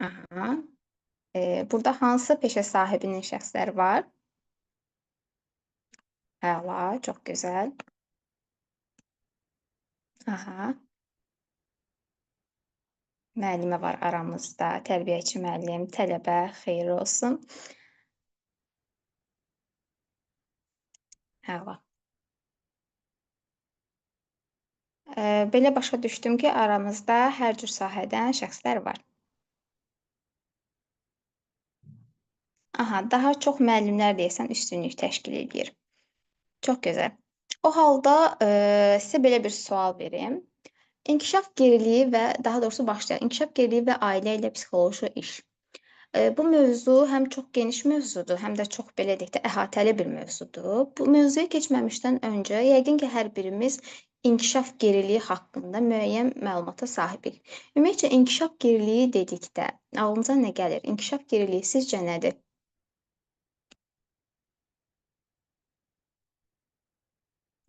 Aha. Burada hansı peşə sahibinin şəxsləri var? Əla, çox gözəl. Aha. Müəllimə var aramızda, tərbiyəçi müəllim, tələbə, xeyirli olsun. Əla. Belə başa düşdüm ki, aramızda hər cür sahədən şəxslər var. Aha, daha çox müəllimlər deyəsən üstünlük təşkil edir. Çox gözəl. O halda, sizə belə bir sual verim. İnkişaf geriliyi və daha doğrusu başlayaq. İnkişaf geriliyi və ailə ilə psixoloji iş. Bu mövzu həm çox geniş mövzudur, həm də çox belə deyək də əhatəli bir mövzudur. Bu mövzuya keçməmişdən öncə yəqin ki, hər birimiz inkişaf geriliyi haqqında müəyyən məlumata sahibik. Ümumiyyətcə inkişaf geriliyi dedikdə ağlınıza nə gəlir? İnkişaf geriliyi sizcə nədir?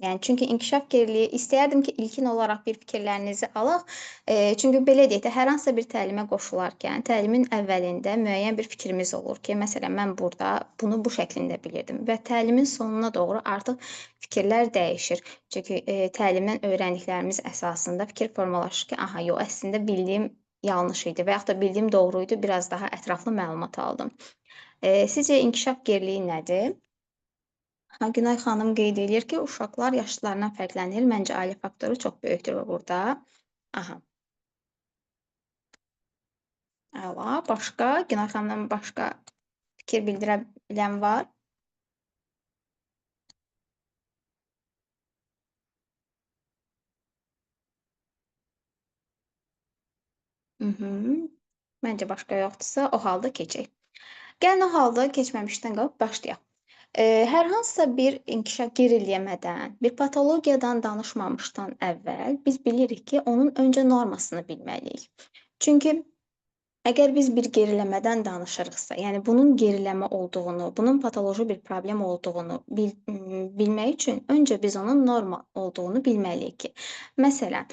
Yəni çünki inkişaf geriliyi istəyərdim ki, ilkin olaraq bir fikirlərinizi alaq. Çünki belə deyək də, hər hansısa bir təlimə qoşularkən təlimin əvvəlində müəyyən bir fikrimiz olur ki, məsələn, mən burada bunu bu şəklində bilirdim və təlimin sonuna doğru artıq fikirlər dəyişir. Çünki, təlimdən öyrəndiklərimiz əsasında fikir formalaşır ki, aha, yox, əslində bildiyim yanlış idi və yaxud da bildiyim doğru idi, biraz daha ətraflı məlumat aldım. Sizcə inkişaf geriliyi nədir? Ha, Günay xanım qeyd eləyir ki, uşaqlar yaşlılarından fərqlənir. Məncə ailə faktoru çox böyükdür burada. Aha, əla. Başqa? Günay xanımdan başqa fikir bildirə bilən var? Mhm. Məncə başqa yoxdursa, o halda keçək. Gəlin o halda keçməmişdən qabaq başlayaq. Hər hansısa bir inkişaf geriləmədən, bir patologiyadan danışmamışdan əvvəl biz bilirik ki, onun öncə normasını bilməliyik. Çünki əgər biz bir geriləmədən danışırıqsa, yəni bunun geriləmə olduğunu, bunun patoloji bir problem olduğunu bilmək üçün öncə biz onun norma olduğunu bilməliyik ki, məsələn,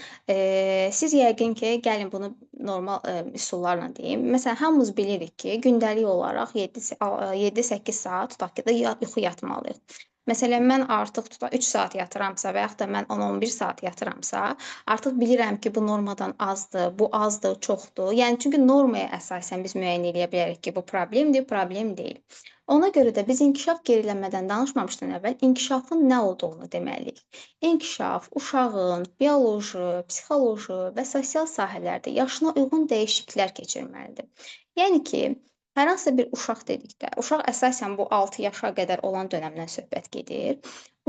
siz yəqin ki, gəlin bunu normal, üsullarla deyim. Məsələn, hamımız bilirik ki, gündəlik olaraq 7-8 saat tutaq ki, da yuxu yatmalıyıq. Məsələn, mən artıq tutaq 3 saat yatıramsa və yaxud da mən 10-11 saat yatıramsa, artıq bilirəm ki, bu normadan azdır, bu azdır, çoxdur. Yəni çünki normaya əsasən biz müəyyən eləyə bilərik ki, bu problemdir, problem deyil. Ona görə də biz inkişaf geriləmədən danışmamışdan əvvəl inkişafın nə olduğunu deməliyik. İnkişaf uşağın bioloji, psixoloji və sosial sahələrdə yaşına uyğun dəyişikliklər keçirməlidir. Yəni ki, hər hansısa bir uşaq dedikdə, uşaq əsasən bu 6 yaşa qədər olan dönəmdən söhbət gedir.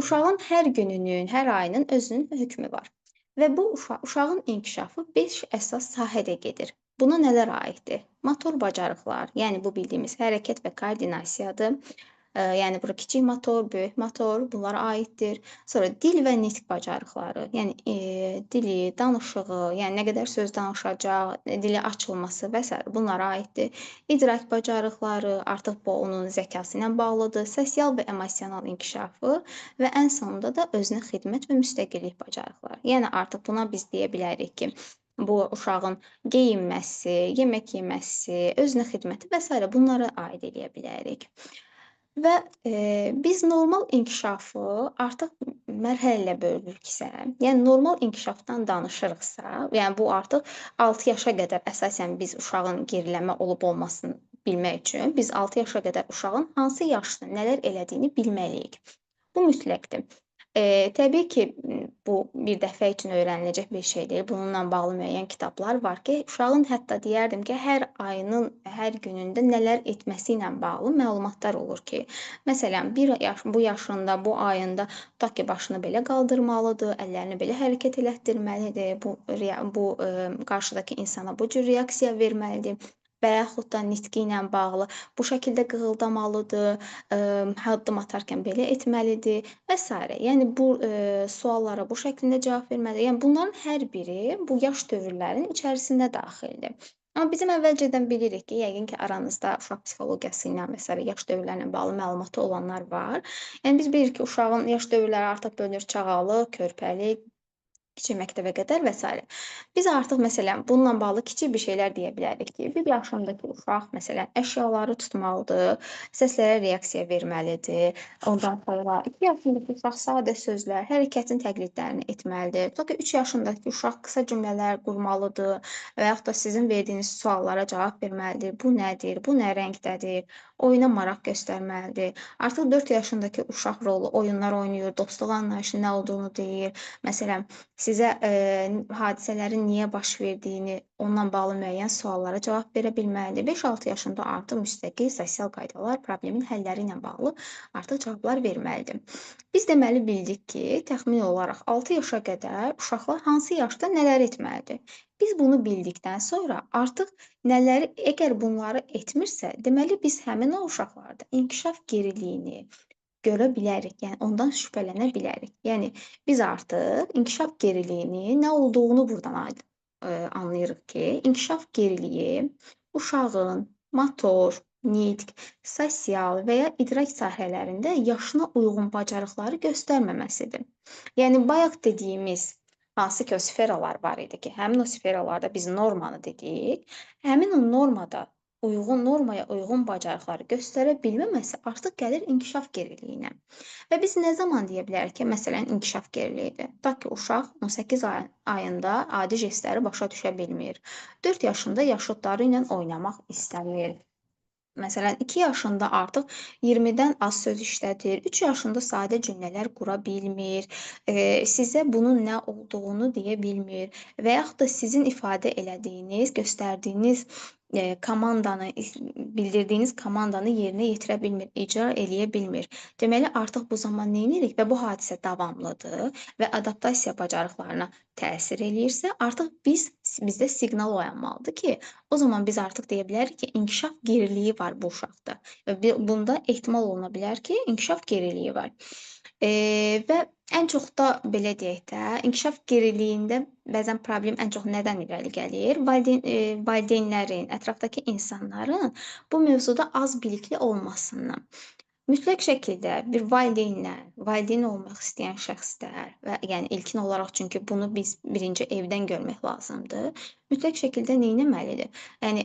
Uşağın hər gününün, hər ayının özünün hökmü var. Və bu uşağın inkişafı 5 əsas sahədə gedir. Buna nələr aiddir? Motor bacarıqlar, yəni bu bildiyimiz hərəkət və koordinasiyadır. Yəni bura kiçik motor, böyük motor bunlara aiddir. Sonra dil və nitq bacarıqları, yəni dili, danışığı, yəni nə qədər söz danışacaq, dili açılması və sair bunlara aiddir. İdrak bacarıqları, artıq bu onun zəkası ilə bağlıdır. Sosial və emosional inkişafı və ən sonunda da özünə xidmət və müstəqillik bacarıqları. Yəni artıq buna biz deyə bilərik ki, bu uşağın geyinməsi, yemək yeməsi, özünə xidməti və sairə bunlara aid eləyə bilərik. Və, biz normal inkişafı artıq mərhələ ilə bölürüksə, yəni normal inkişafdan danışırıqsa, yəni bu artıq 6 yaşa qədər əsasən biz uşağın geriləmə olub-olmasını bilmək üçün biz 6 yaşa qədər uşağın hansı yaşda nələr elədiyini bilməliyik. Bu mütləqdir. Təbii ki, bu bir dəfə üçün öyrəniləcək bir şey deyil. Bununla bağlı müəyyən kitablar var ki, uşağın hətta deyərdim ki, hər ayının, hər günündə nələr etməsi ilə bağlı məlumatlar olur ki, məsələn, bu yaşında, bu ayında tutaq ki, başını belə qaldırmalıdır, əllərini belə hərəkət elətdirməlidir, qarşıdakı insana bu cür reaksiya verməlidir və yaxud da nitqi ilə bağlı bu şəkildə qığıldamalıdır, addım atarkən belə etməlidir və sairə. Yəni bu, suallara bu şəklində cavab verməlidir. Yəni bunların hər biri bu yaş dövrlərinin içərisində daxildir. Amma bizim əvvəlcədən bilirik ki, yəqin ki, aranızda uşaq psixologiyası ilə və sairə yaş dövrlərlə bağlı məlumatı olanlar var. Yəni biz bilirik ki, uşağın yaş dövrləri artıq bölünür çağalıq, körpəlik, kiçik məktəbə qədər və s. Biz artıq məsələn bununla bağlı kiçik bir şeylər deyə bilərik ki, 1 yaşındakı uşaq məsələn əşyaları tutmalıdır, səslərə reaksiya verməlidir. Ondan sonra 2 yaşındakı uşaq sadə sözlər, hərəkətin təqlidlərini etməlidir. Tutaq ki, 3 yaşındakı uşaq qısa cümlələr qurmalıdır və yaxud da sizin verdiyiniz suallara cavab verməlidir. Bu nədir? Bu nə rəngdədir? Oyuna maraq göstərməlidir. Artıq 4 yaşındakı uşaq rolu oyunlar oynayır, dostluq anlayışının nə olduğunu deyir. Məsələn, sizə, hadisələrin niyə baş verdiyini, onunla bağlı müəyyən suallara cavab verə bilməlidir. 5-6 yaşında artıq müstəqil sosial qaydalar, problemin həlləri ilə bağlı artıq cavablar verməlidir. Biz deməli bildik ki, təxmin olaraq 6 yaşa qədər uşaqlar hansı yaşda nələr etməlidir? Biz bunu bildikdən sonra artıq əgər bunları etmirsə, deməli biz həmin o uşaqlarda inkişaf geriliyini görə bilərik. Yəni ondan şübhələnə bilərik. Yəni biz artıq inkişaf geriliyinin nə olduğunu burdan anlayırıq ki, inkişaf geriliyi uşağın motor, nitq, sosial və ya idrak sahələrində yaşına uyğun bacarıqları göstərməməsidir. Yəni bayaq dediyimiz hansı ki o sferalar var idi ki, həmin o sferalarda biz normanı dedik. Həmin o normaya uyğun bacarıqları göstərə bilməməsi artıq gəlir inkişaf geriliyinə. Və biz nə zaman deyə bilərik ki, məsələn, inkişaf geriliyidir? Tutaq ki, uşaq 18 ayında adi jestləri başa düşə bilmir. 4 yaşında yaşıdları ilə oynamaq istəmir. Məsələn, 2 yaşında artıq 20-dən az söz işlədir, 3 yaşında sadə cümlələr qura bilmir, sizə bunun nə olduğunu deyə bilmir və yaxud da sizin ifadə elədiyiniz, göstərdiyiniz, bildirdiyiniz komandanı yerinə yetirə bilmir, icra eləyə bilmir. Deməli, artıq bu zaman neynirik və bu hadisə davamlıdır və adaptasiya bacarıqlarına təsir eləyirsə, artıq bizdə siqnal oyanmalıdır ki, o zaman biz artıq deyə bilərik ki, inkişaf geriliyi var bu uşaqda və bunda ehtimal oluna bilər ki, inkişaf geriliyi var. Və ən çox da belə deyək də, inkişaf geriliyində bəzən problem ən çox nədən irəli gəlir? Valideynlərin, ətrafdakı insanların bu mövzuda az bilikli olmasından. Mütləq şəkildə bir valideyn olmaq istəyən şəxslər və yəni ilkin olaraq çünki bunu biz birinci evdən görmək lazımdır. Mütləq şəkildə neynəməlidir? Yəni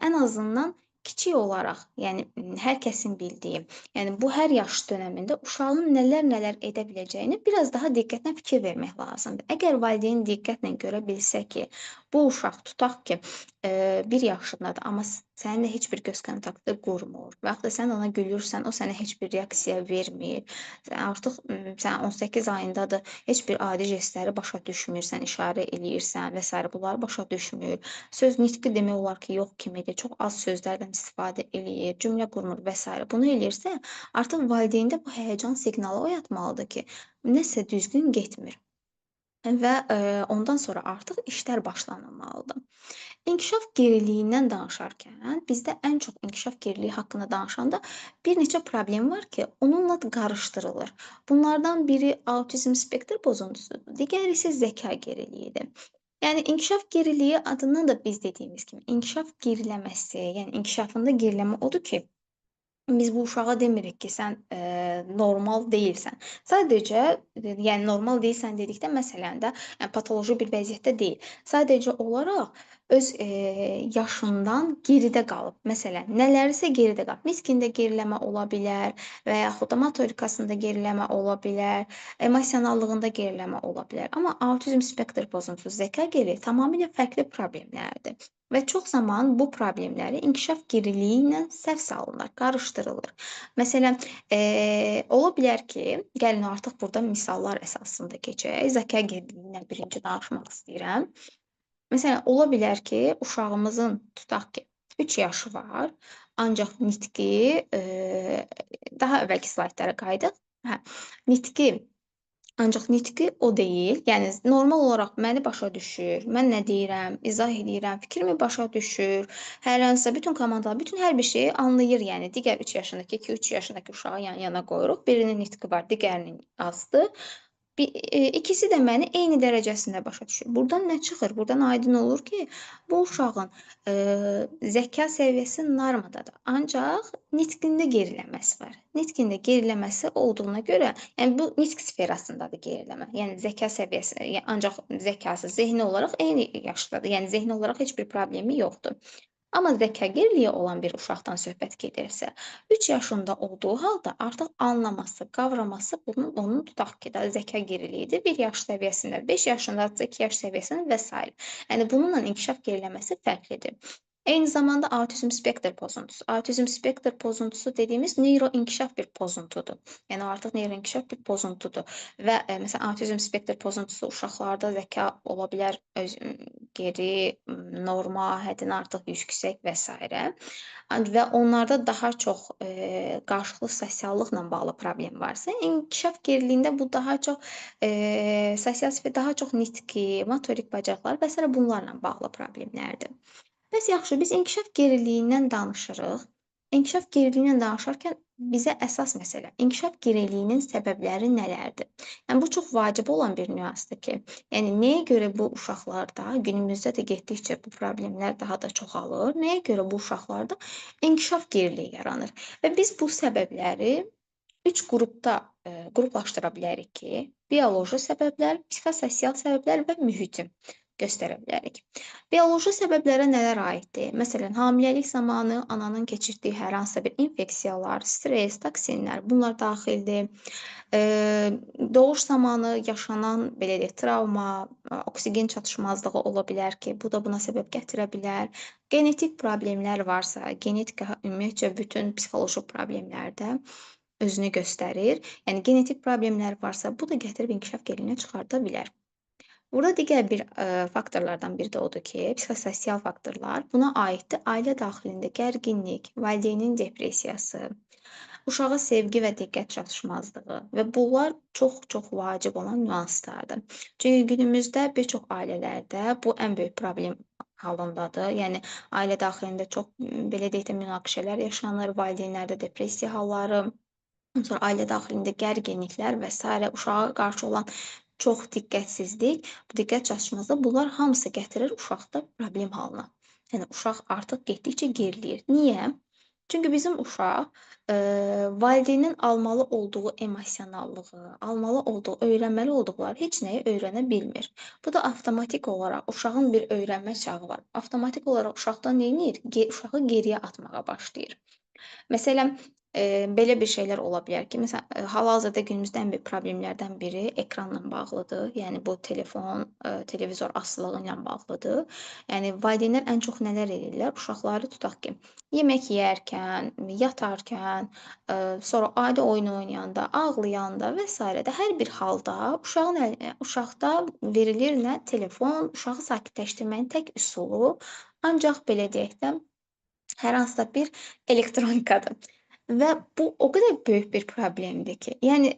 ən azından kiçik olaraq, yəni hər kəsin bildiyi, yəni bu hər yaş dönəmində uşağın nələr edə biləcəyini biraz daha diqqətlə fikir vermək lazımdır. Əgər valideyn diqqətlə görə bilsə ki, bu uşaq tutaq ki, 1 yaşındadır, amma səninlə heç bir göz kontaktı qurmur və yaxud da sən ona gülürsən, o sənə heç bir reaksiya vermir. Artıq sən 18 ayındadır, heç bir adi jestləri başa düşmürsən, işarə eləyirsən və s. bunları başa düşmür. Söz nitqi demək olar ki, yox kimidir. Çox az sözlərdən istifadə eləyir, cümlə qurmur və s. Bunu eləyirsə, artıq valideyndə bu həyəcan siqnalı oyatmalıdır ki, nəsə düzgün getmir. Və ondan sonra artıq işlər başlanılmalıdır. İnkişaf geriliyindən danışarkən, bizdə ən çox inkişaf geriliyi haqqında danışanda bir neçə problem var ki, onunla qarışdırılır. Bunlardan biri autizm spektr pozuntusudur, digəri isə zəka geriliyidir. Yəni inkişaf geriliyi adından da biz dediyimiz kimi, inkişaf geriləməsi, yəni inkişafında geriləmə odur ki, biz bu uşağa demirik ki, sən normal deyilsən. Sadəcə, yəni normal deyilsən dedikdə məsələn də, yəni patoloji bir vəziyyətdə deyil. Sadəcə olaraq öz yaşından geridə qalıb. Məsələn, nələrisə geridə qalıb. Nitqində geriləmə ola bilər və yaxud da motorikasında geriləmə ola bilər, emosionallığında geriləmə ola bilər. Amma autizm spektr pozuntusu, zəka geriliyi tamamilə fərqli problemlərdir. Və çox zaman bu problemləri inkişaf geriliyi ilə səhv salırlar, qarışdırılır. Məsələn, ola bilər ki, gəlin artıq burada misallar əsasında keçək. Zəka geriliyi ilə birinci danışmaq istəyirəm. Məsələn, ola bilər ki, uşağımızın tutaq ki, 3 yaşı var, ancaq nitqi, daha əvvəlki slaydlara qayıdaq. Ancaq nitqi o deyil. Yəni normal olaraq məni başa düşür, mən nə deyirəm, izah eləyirəm, fikrimi başa düşür. Hər hansısa bütün komandalar, bütün hər bir şeyi anlayır. Yəni digər 3 yaşındakı, 2-3 yaşındakı uşağı yan-yana qoyuruq. Birinin nitqi var, digərinin azdır. İkisi də məni eyni dərəcəsində başa düşür. Burdan nə çıxır? Burdan aydın olur ki, bu uşağın, zəka səviyyəsi normadadır. Ancaq nitqində geriləməsi var. Nitqində geriləməsi olduğuna görə, yəni bu nitq sferasındadır geriləmə. Yəni zəka səviyyəsi, ancaq zəkası zehni olaraq eyni yaşdadır. Yəni zehni olaraq heç bir problemi yoxdur. Amma zəka geriliyi olan bir uşaqdan söhbət gedirsə, 3 yaşında olduğu halda artıq anlaması, qavraması onun tutaq ki də zəka geriliyidir. 1 yaş səviyyəsində, 5 yaşındadırsa 2 yaş səviyyəsində və s. Yəni bununla inkişaf geriləməsi fərqlidir. Eyni zamanda avtizm spektr pozuntusu. Avtizm spektr pozuntusu dediyimiz neyroinkişaf bir pozuntudur. Yəni artıq neyroinkişaf bir pozuntudur və məsələn avtizm spektr pozuntusu uşaqlarda zəka ola bilər geri, norma, həddən artıq yüksək və s. Və onlarda daha çox, qarşılıqlı sosiallıqla bağlı problem varsa, inkişaf geriliyində bu daha çox, sosial sferə daha çox nitqi, motorik bacarıqlar və sairə bunlarla bağlı problemlərdir. Bəs yaxşı, biz inkişaf geriliyindən danışırıq. İnkişaf geriliyindən danışarkən bizə əsas məsələ inkişaf geriliyinin səbəbləri nələrdir? Yəni bu çox vacib olan bir nüansdır ki, yəni nəyə görə bu uşaqlarda günümüzdə də getdikcə bu problemlər daha da çoxalır, nəyə görə bu uşaqlarda inkişaf geriliyi yaranır və biz bu səbəbləri 3 qrupda, qruplaşdıra bilərik ki, bioloji səbəblər, psixososial səbəblər və mühiti göstərə bilərik. Bioloji səbəblərə nələr aiddir? Məsələn, hamiləlik zamanı ananın keçirdiyi hər hansısa bir infeksiyalar, stress, toksinlər, bunlar daxildir. Doğuş zamanı yaşanan, belə deyək, travma, oksigen çatışmazlığı ola bilər ki, bu da buna səbəb gətirə bilər. Genetik problemlər varsa, genetika ümumiyyətcə bütün psixoloji problemlərdə özünü göstərir. Yəni genetik problemlər varsa, bu da gətirib inkişaf geriliyinə çıxarda bilər. Burada digər bir, faktorlardan biri də odur ki, psixososial faktorlar. Buna aiddir ailə daxilində gərginlik, valideynin depressiyası, uşağa sevgi və diqqət çatışmazlığı və bunlar çox-çox vacib olan nüanslardır. Çünki günümüzdə bir çox ailələrdə bu ən böyük problem halındadır. Yəni ailə daxilində çox, belə deyək də, münaqişələr yaşanır, valideynlərdə depressiya halları, ondan sonra ailə daxilində gərginliklər və sairə, uşağa qarşı olan çox diqqətsizlik, bu diqqət çatışmazlığı, bunlar hamısı gətirir uşaqda problem halına. Yəni uşaq artıq getdikcə geriləyir. Niyə? Çünki bizim uşaq, valideynin almalı olduğu emosionallığı, almalı olduğu, öyrənməli olduqları heç nəyi öyrənə bilmir. Bu da avtomatik olaraq uşağın bir öyrənmə çağı var. Avtomatik olaraq uşaqda neyniyir? Uşağı geriyə atmağa başlayır. Məsələn, belə bir şeylər ola bilər ki, məsələn, hal-hazırda günümüzdə ən böyük problemlərdən biri ekranla bağlıdır. Yəni bu telefon, televizor asılılığı ilə bağlıdır. Yəni valideynlər ən çox nələr edirlər? Uşaqları tutaq ki, yemək yeyərkən, yatarkən, sonra adi oyun oynayanda, ağlayanda və s. hər bir halda uşağın uşaqda verilir nə? Telefon. Uşağı sakitləşdirməyin tək üsulu ancaq belə deyək də hər hansısa bir elektronikadır və bu o qədər böyük bir problemdir ki, yəni,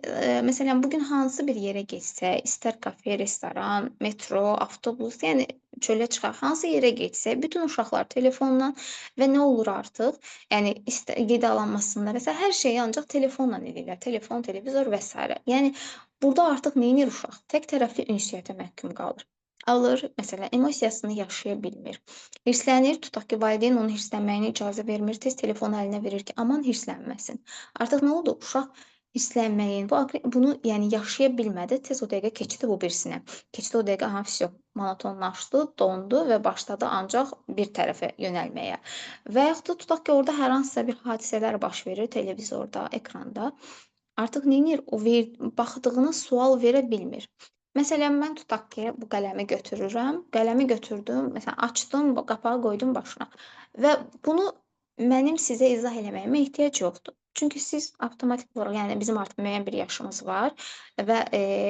məsələn, bu gün hansı bir yerə getsək, istər kafe, restoran, metro, avtobus, yəni çölə çıxaq, hansı yerə getsək, bütün uşaqlar telefonla və nə olur artıq? Yəni qidalanmasında və sair hər şeyi ancaq telefonla edirlər. Telefon, televizor və s. Yəni burda artıq neynir uşaq? Tək tərəfli ünsiyyətə məhkum qalır. Alır, məsələn, emosiyasını yaşaya bilmir. Hirslənir, tutaq ki, valideyn onun hirslənməyinə icazə vermir, tez telefonu əlinə verir ki, aman hirslənməsin. Artıq nə oldu? Uşaq hirslənməyin, bunu yəni yaşaya bilmədi, tez o dəqiqə keçdi bu birisinə. Keçdi o dəqiqə, aha, vsyo, monotonlaşdı, dondu və başladı ancaq bir tərəfə yönəlməyə. Və yaxud da tutaq ki, orada hər hansısa bir hadisələr baş verir televizorda, ekranda. Artıq neynir? O baxdığına sual verə bilmir. Məsələn, mən tutaq ki, bu qələmi götürürəm, qələmi götürdüm, məsələn, açdım, qapağı qoydum başına və bunu mənim sizə izah eləməyimə ehtiyac yoxdur. Çünki siz avtomatik olaraq, yəni bizim artıq müəyyən bir yaşımız var və,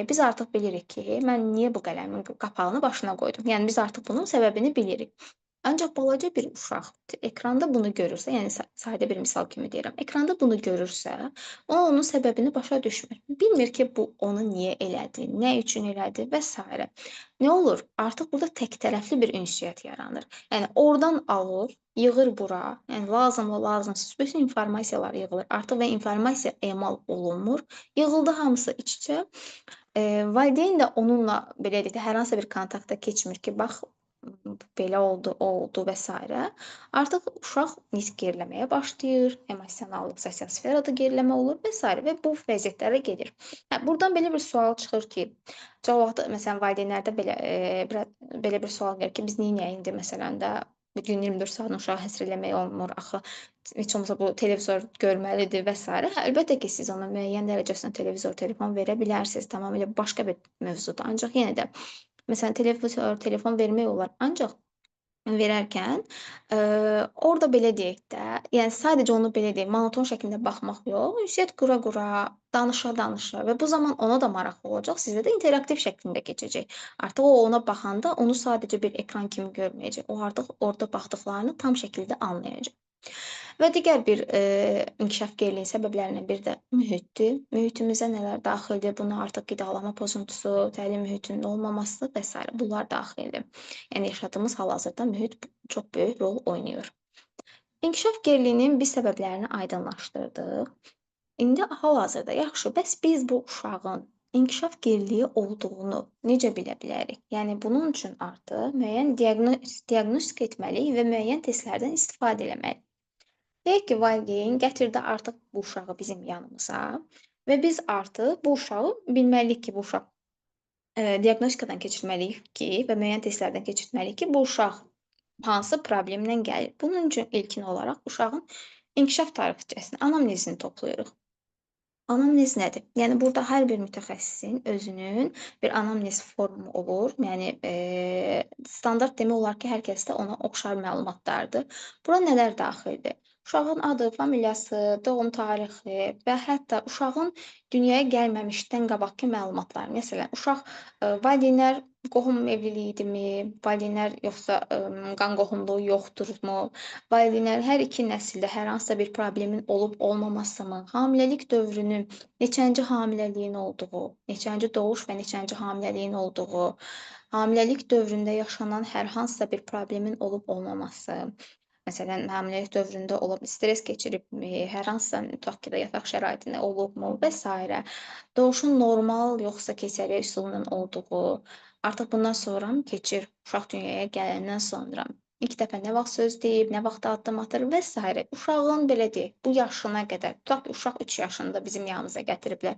biz artıq bilirik ki, mən niyə bu qələmin qapağını başına qoydum. Yəni biz artıq bunun səbəbini bilirik. Ancaq balaca bir uşaq ekranda bunu görürsə, yəni sadə bir misal kimi deyirəm, ekranda bunu görürsə, o onun səbəbini başa düşmür. Bilmir ki, bu onu niyə elədi, nə üçün elədi və sairə. Nə olur? Artıq burada təktərəfli bir ünsiyyət yaranır. Yəni oradan alır, yığır bura, yəni lazımlı, lazımsız bütün informasiyalar yığılır artıq və informasiya emal olunmur. Yığıldı hamısı iç-içə. Valideyn də onunla belə deyək də, hər hansısa bir kontaktda keçmir ki, bax, belə oldu, o oldu və sairə. Artıq uşaq nitq geriləməyə başlayır, emosional, sosial sferada geriləmə olur və sairə və bu vəziyyətlərə gedir. Hə, burdan belə bir sual çıxır ki, çox vaxt məsələn valideynlərdə belə bir sual gəlir ki, biz neyniyək indi məsələn də bu gün 24 saatını uşağa həsr eləmək olmur, axı heç olmasa bu televizor görməlidir və sairə. Hə, əlbəttə ki, siz ona müəyyən dərəcəsində televizor, telefon verə bilərsiniz, tamamilə başqa bir mövzudur. Ancaq yenə də məsələn televizor, telefon vermək olar, ancaq verərkən, orda belə deyək də, yəni sadəcə onu belə deyək, monoton şəkildə baxmaq yox, ünsiyyət qura-qura, danışa-danışa və bu zaman ona da maraqlı olacaq, sizə də interaktiv şəklində keçəcək. Artıq o ona baxanda onu sadəcə bir ekran kimi görməyəcək. O artıq orda baxdıqlarını tam şəkildə anlayacaq. Və digər bir, inkişaf geriliyi səbəblərindən biri də mühitdir. Mühitimizə nələr daxildir? Buna artıq qidalanma pozuntusu, təlim mühitinin olmaması və sairə bunlar daxildir. Yəni yaşadığımız hal-hazırda mühit çox böyük rol oynayır. İnkişaf geriliyinin biz səbəblərini aydınlaşdırdıq. İndi hal-hazırda yaxşı, bəs biz bu uşağın inkişaf geriliyi olduğunu necə bilə bilərik? Yəni bunun üçün artıq müəyyən diaqnostika etməliyik və müəyyən testlərdən istifadə eləməliyik. Deyək ki, valideyn gətirdi artıq bu uşağı bizim yanımıza və biz artıq bu uşağı bilməliyik ki, bu uşaq diaqnostikadan keçirməliyik ki və müəyyən testlərdən keçirtməliyik ki, bu uşaq hansı problemlə gəlir. Bunun üçün ilkin olaraq uşağın inkişaf tarixçəsini, anamnezini toplayırıq. Anamnez nədir? Yəni burada hər bir mütəxəssisin özünün bir anamnez formu olur. Yəni, standart demək olar ki, hər kəsdə ona oxşar məlumatlardır. Bura nələr daxildir? Uşağın adı, familiyası, doğum tarixi və hətta uşağın dünyaya gəlməmişdən qabaqkı məlumatlar. Məsələn, uşaq, valideynlər qohum evliliyi idimi, valideynlər yoxsa, qan qohumluğu yoxdurmu, valideynlərin hər iki nəsildə hər hansısa bir problemin olub-olmaması mı, hamiləlik dövrünün neçənci hamiləliyin olduğu, neçənci doğuş və neçənci hamiləliyin olduğu, hamiləlik dövründə yaşanan hər hansısa bir problemin olub-olmaması, məsələn, hamiləlik dövründə stres keçiribmi, hər hansısa tutaq ki, də yataq şəraitində olubmu və sairə. Doğuşun normal yoxsa keysəriyyə üsulundan olduğu, artıq bundan sonra keçir, uşaq dünyaya gələndən sonra ilk dəfə nə vaxt söz deyib, nə vaxt addım atır və sairə. Uşağın belə deyək, bu yaşına qədər, tutaq ki, uşaq 3 yaşında bizim yanımıza gətiriblər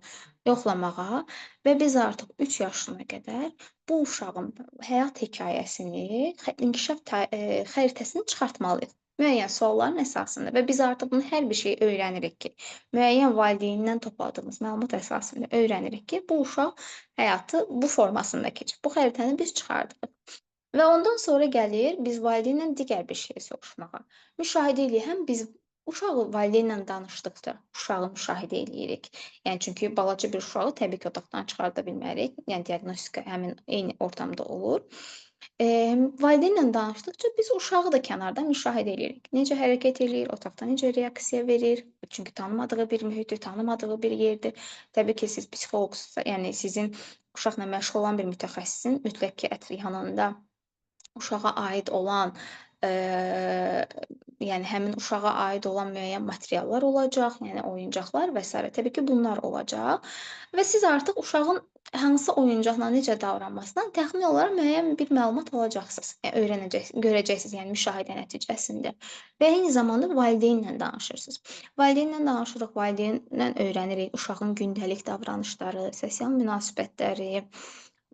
yoxlamağa və biz artıq 3 yaşına qədər bu uşağın həyat hekayəsini, inkişaf xəritəsini çıxartmalıyıq. Müəyyən sualların əsasında və biz artıq bunu hər bir şeyi öyrənirik ki, müəyyən valideynindən topladığımız məlumat əsasında öyrənirik ki, bu uşaq həyatı bu formasında keçir. Bu xəritəni biz çıxardırıq. Və ondan sonra gəlir, biz valideynlə digər bir şey soruşmağa. Müşahidə eləyirik. Həm biz uşağı valideynlə danışdıqda uşağı müşahidə eləyirik. Yəni çünki balaca bir uşağı təbii ki, otaqdan çıxarda bilmərik. Yəni diaqnostika həmin eyni ortamda olur. Valideynlə danışdıqca biz uşağı da kənardan müşahidə eləyirik. Necə hərəkət eləyir, otaqda necə reaksiya verir. Çünki tanımadığı bir mühitdir, tanımadığı bir yerdir. Təbii ki, siz psixoloqsunuzsa, yəni sizin uşaqla məşğul olan bir mütəxəssisin mütləq ki, yanında uşağa aid olan, yəni həmin uşağa aid olan müəyyən materiallar olacaq, yəni oyuncaqlar və sairə. Təbii ki, bunlar olacaq və siz artıq uşağın hansı oyuncaqla necə davranmasından təxmini olaraq müəyyən bir məlumat alacaqsınız. Yəni öyrənəcəksiniz, görəcəksiniz, yəni müşahidə nəticəsində və eyni zamanda valideynlə danışırsınız. Valideynlə danışırıq, valideynlə öyrənirik uşağın gündəlik davranışları, sosial münasibətləri,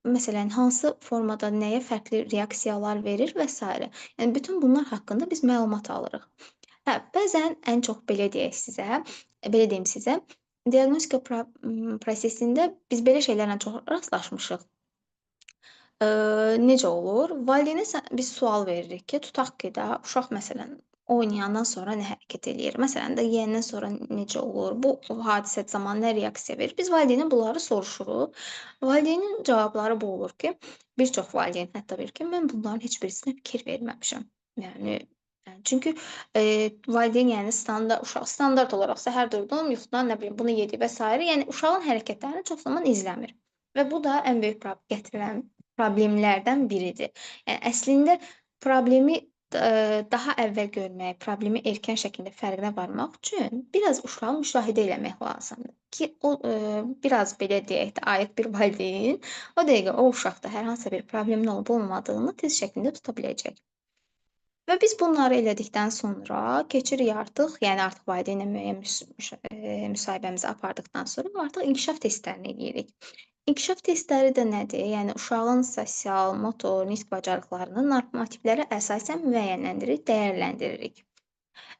məsələn, hansı formada nəyə fərqli reaksiyalar verir və sairə. Yəni bütün bunlar haqqında biz məlumat alırıq. Hə, bəzən ən çox belə deyim sizə, diaqnostika prosesində biz belə şeylərlə çox rastlaşmışıq. Necə olur? Valideynə biz sual veririk ki, tutaq ki də uşaq məsələn oynayandan sonra nə hərəkət eləyir? Məsələn də yeyəndən sonra necə olur? Bu hadisə zamanı nə reaksiya verir? Biz valideynə bunları soruşuruq. Valideynin cavabları bu olur ki, bir çox valideyn hətta deyir ki, mən bunların heç birisinə fikir verməmişəm. Yəni, çünki, valideyn, yəni, uşaq standart olaraq səhər durdum, yuxudan, nə bilim, bunu yedi və sairə. Yəni, uşağın hərəkətlərini çox zaman izləmir və bu da ən böyük gətirən problemlərdən biridir. Yəni, əslində problemi, daha əvvəl görmək, problemi erkən şəkildə fərqinə varmaq üçün biraz uşağı müşahidə eləmək lazımdır ki, o, biraz belə deyək də, ayıq bir valideyn o dəqiqə o uşaqda hər hansısa bir problemin olub-olmadığını tez şəkildə tuta biləcək. Və biz bunları elədikdən sonra keçirik artıq, yəni artıq valideynlə müəyyən müsahibəmizi apardıqdan sonra artıq inkişaf testlərini eləyirik. İnkişaf testləri də nədir? Yəni uşağın sosial, motor, nitq bacarıqlarını normativlərə əsasən müəyyənləndiririk, dəyərləndiririk.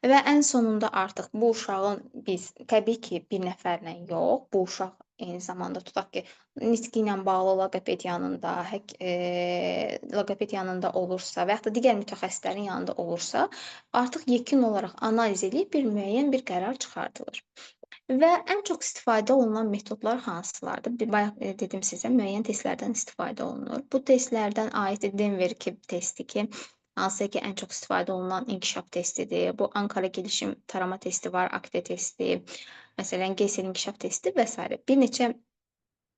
Və ən sonunda artıq bu uşağın biz təbii ki, bir nəfərlə yox, bu uşaq eyni zamanda tutaq ki, nitqi ilə bağlı loqoped yanında, loqoped yanında olursa və yaxud da digər mütəxəssislərin yanında olursa, artıq yekun olaraq analiz edilib bir müəyyən bir qərar çıxardılır. Və ən çox istifadə olunan metodlar hansılardır? Bayaq, dedim sizə, müəyyən testlərdən istifadə olunur. Bu testlərdən aiddir Denver-2 testi ki, hansı ki, ən çox istifadə olunan inkişaf testidir. Bu Ankara Gelişim Tarama testi var, AKTE testi, məsələn, GESEL inkişaf testi və sairə. Bir neçə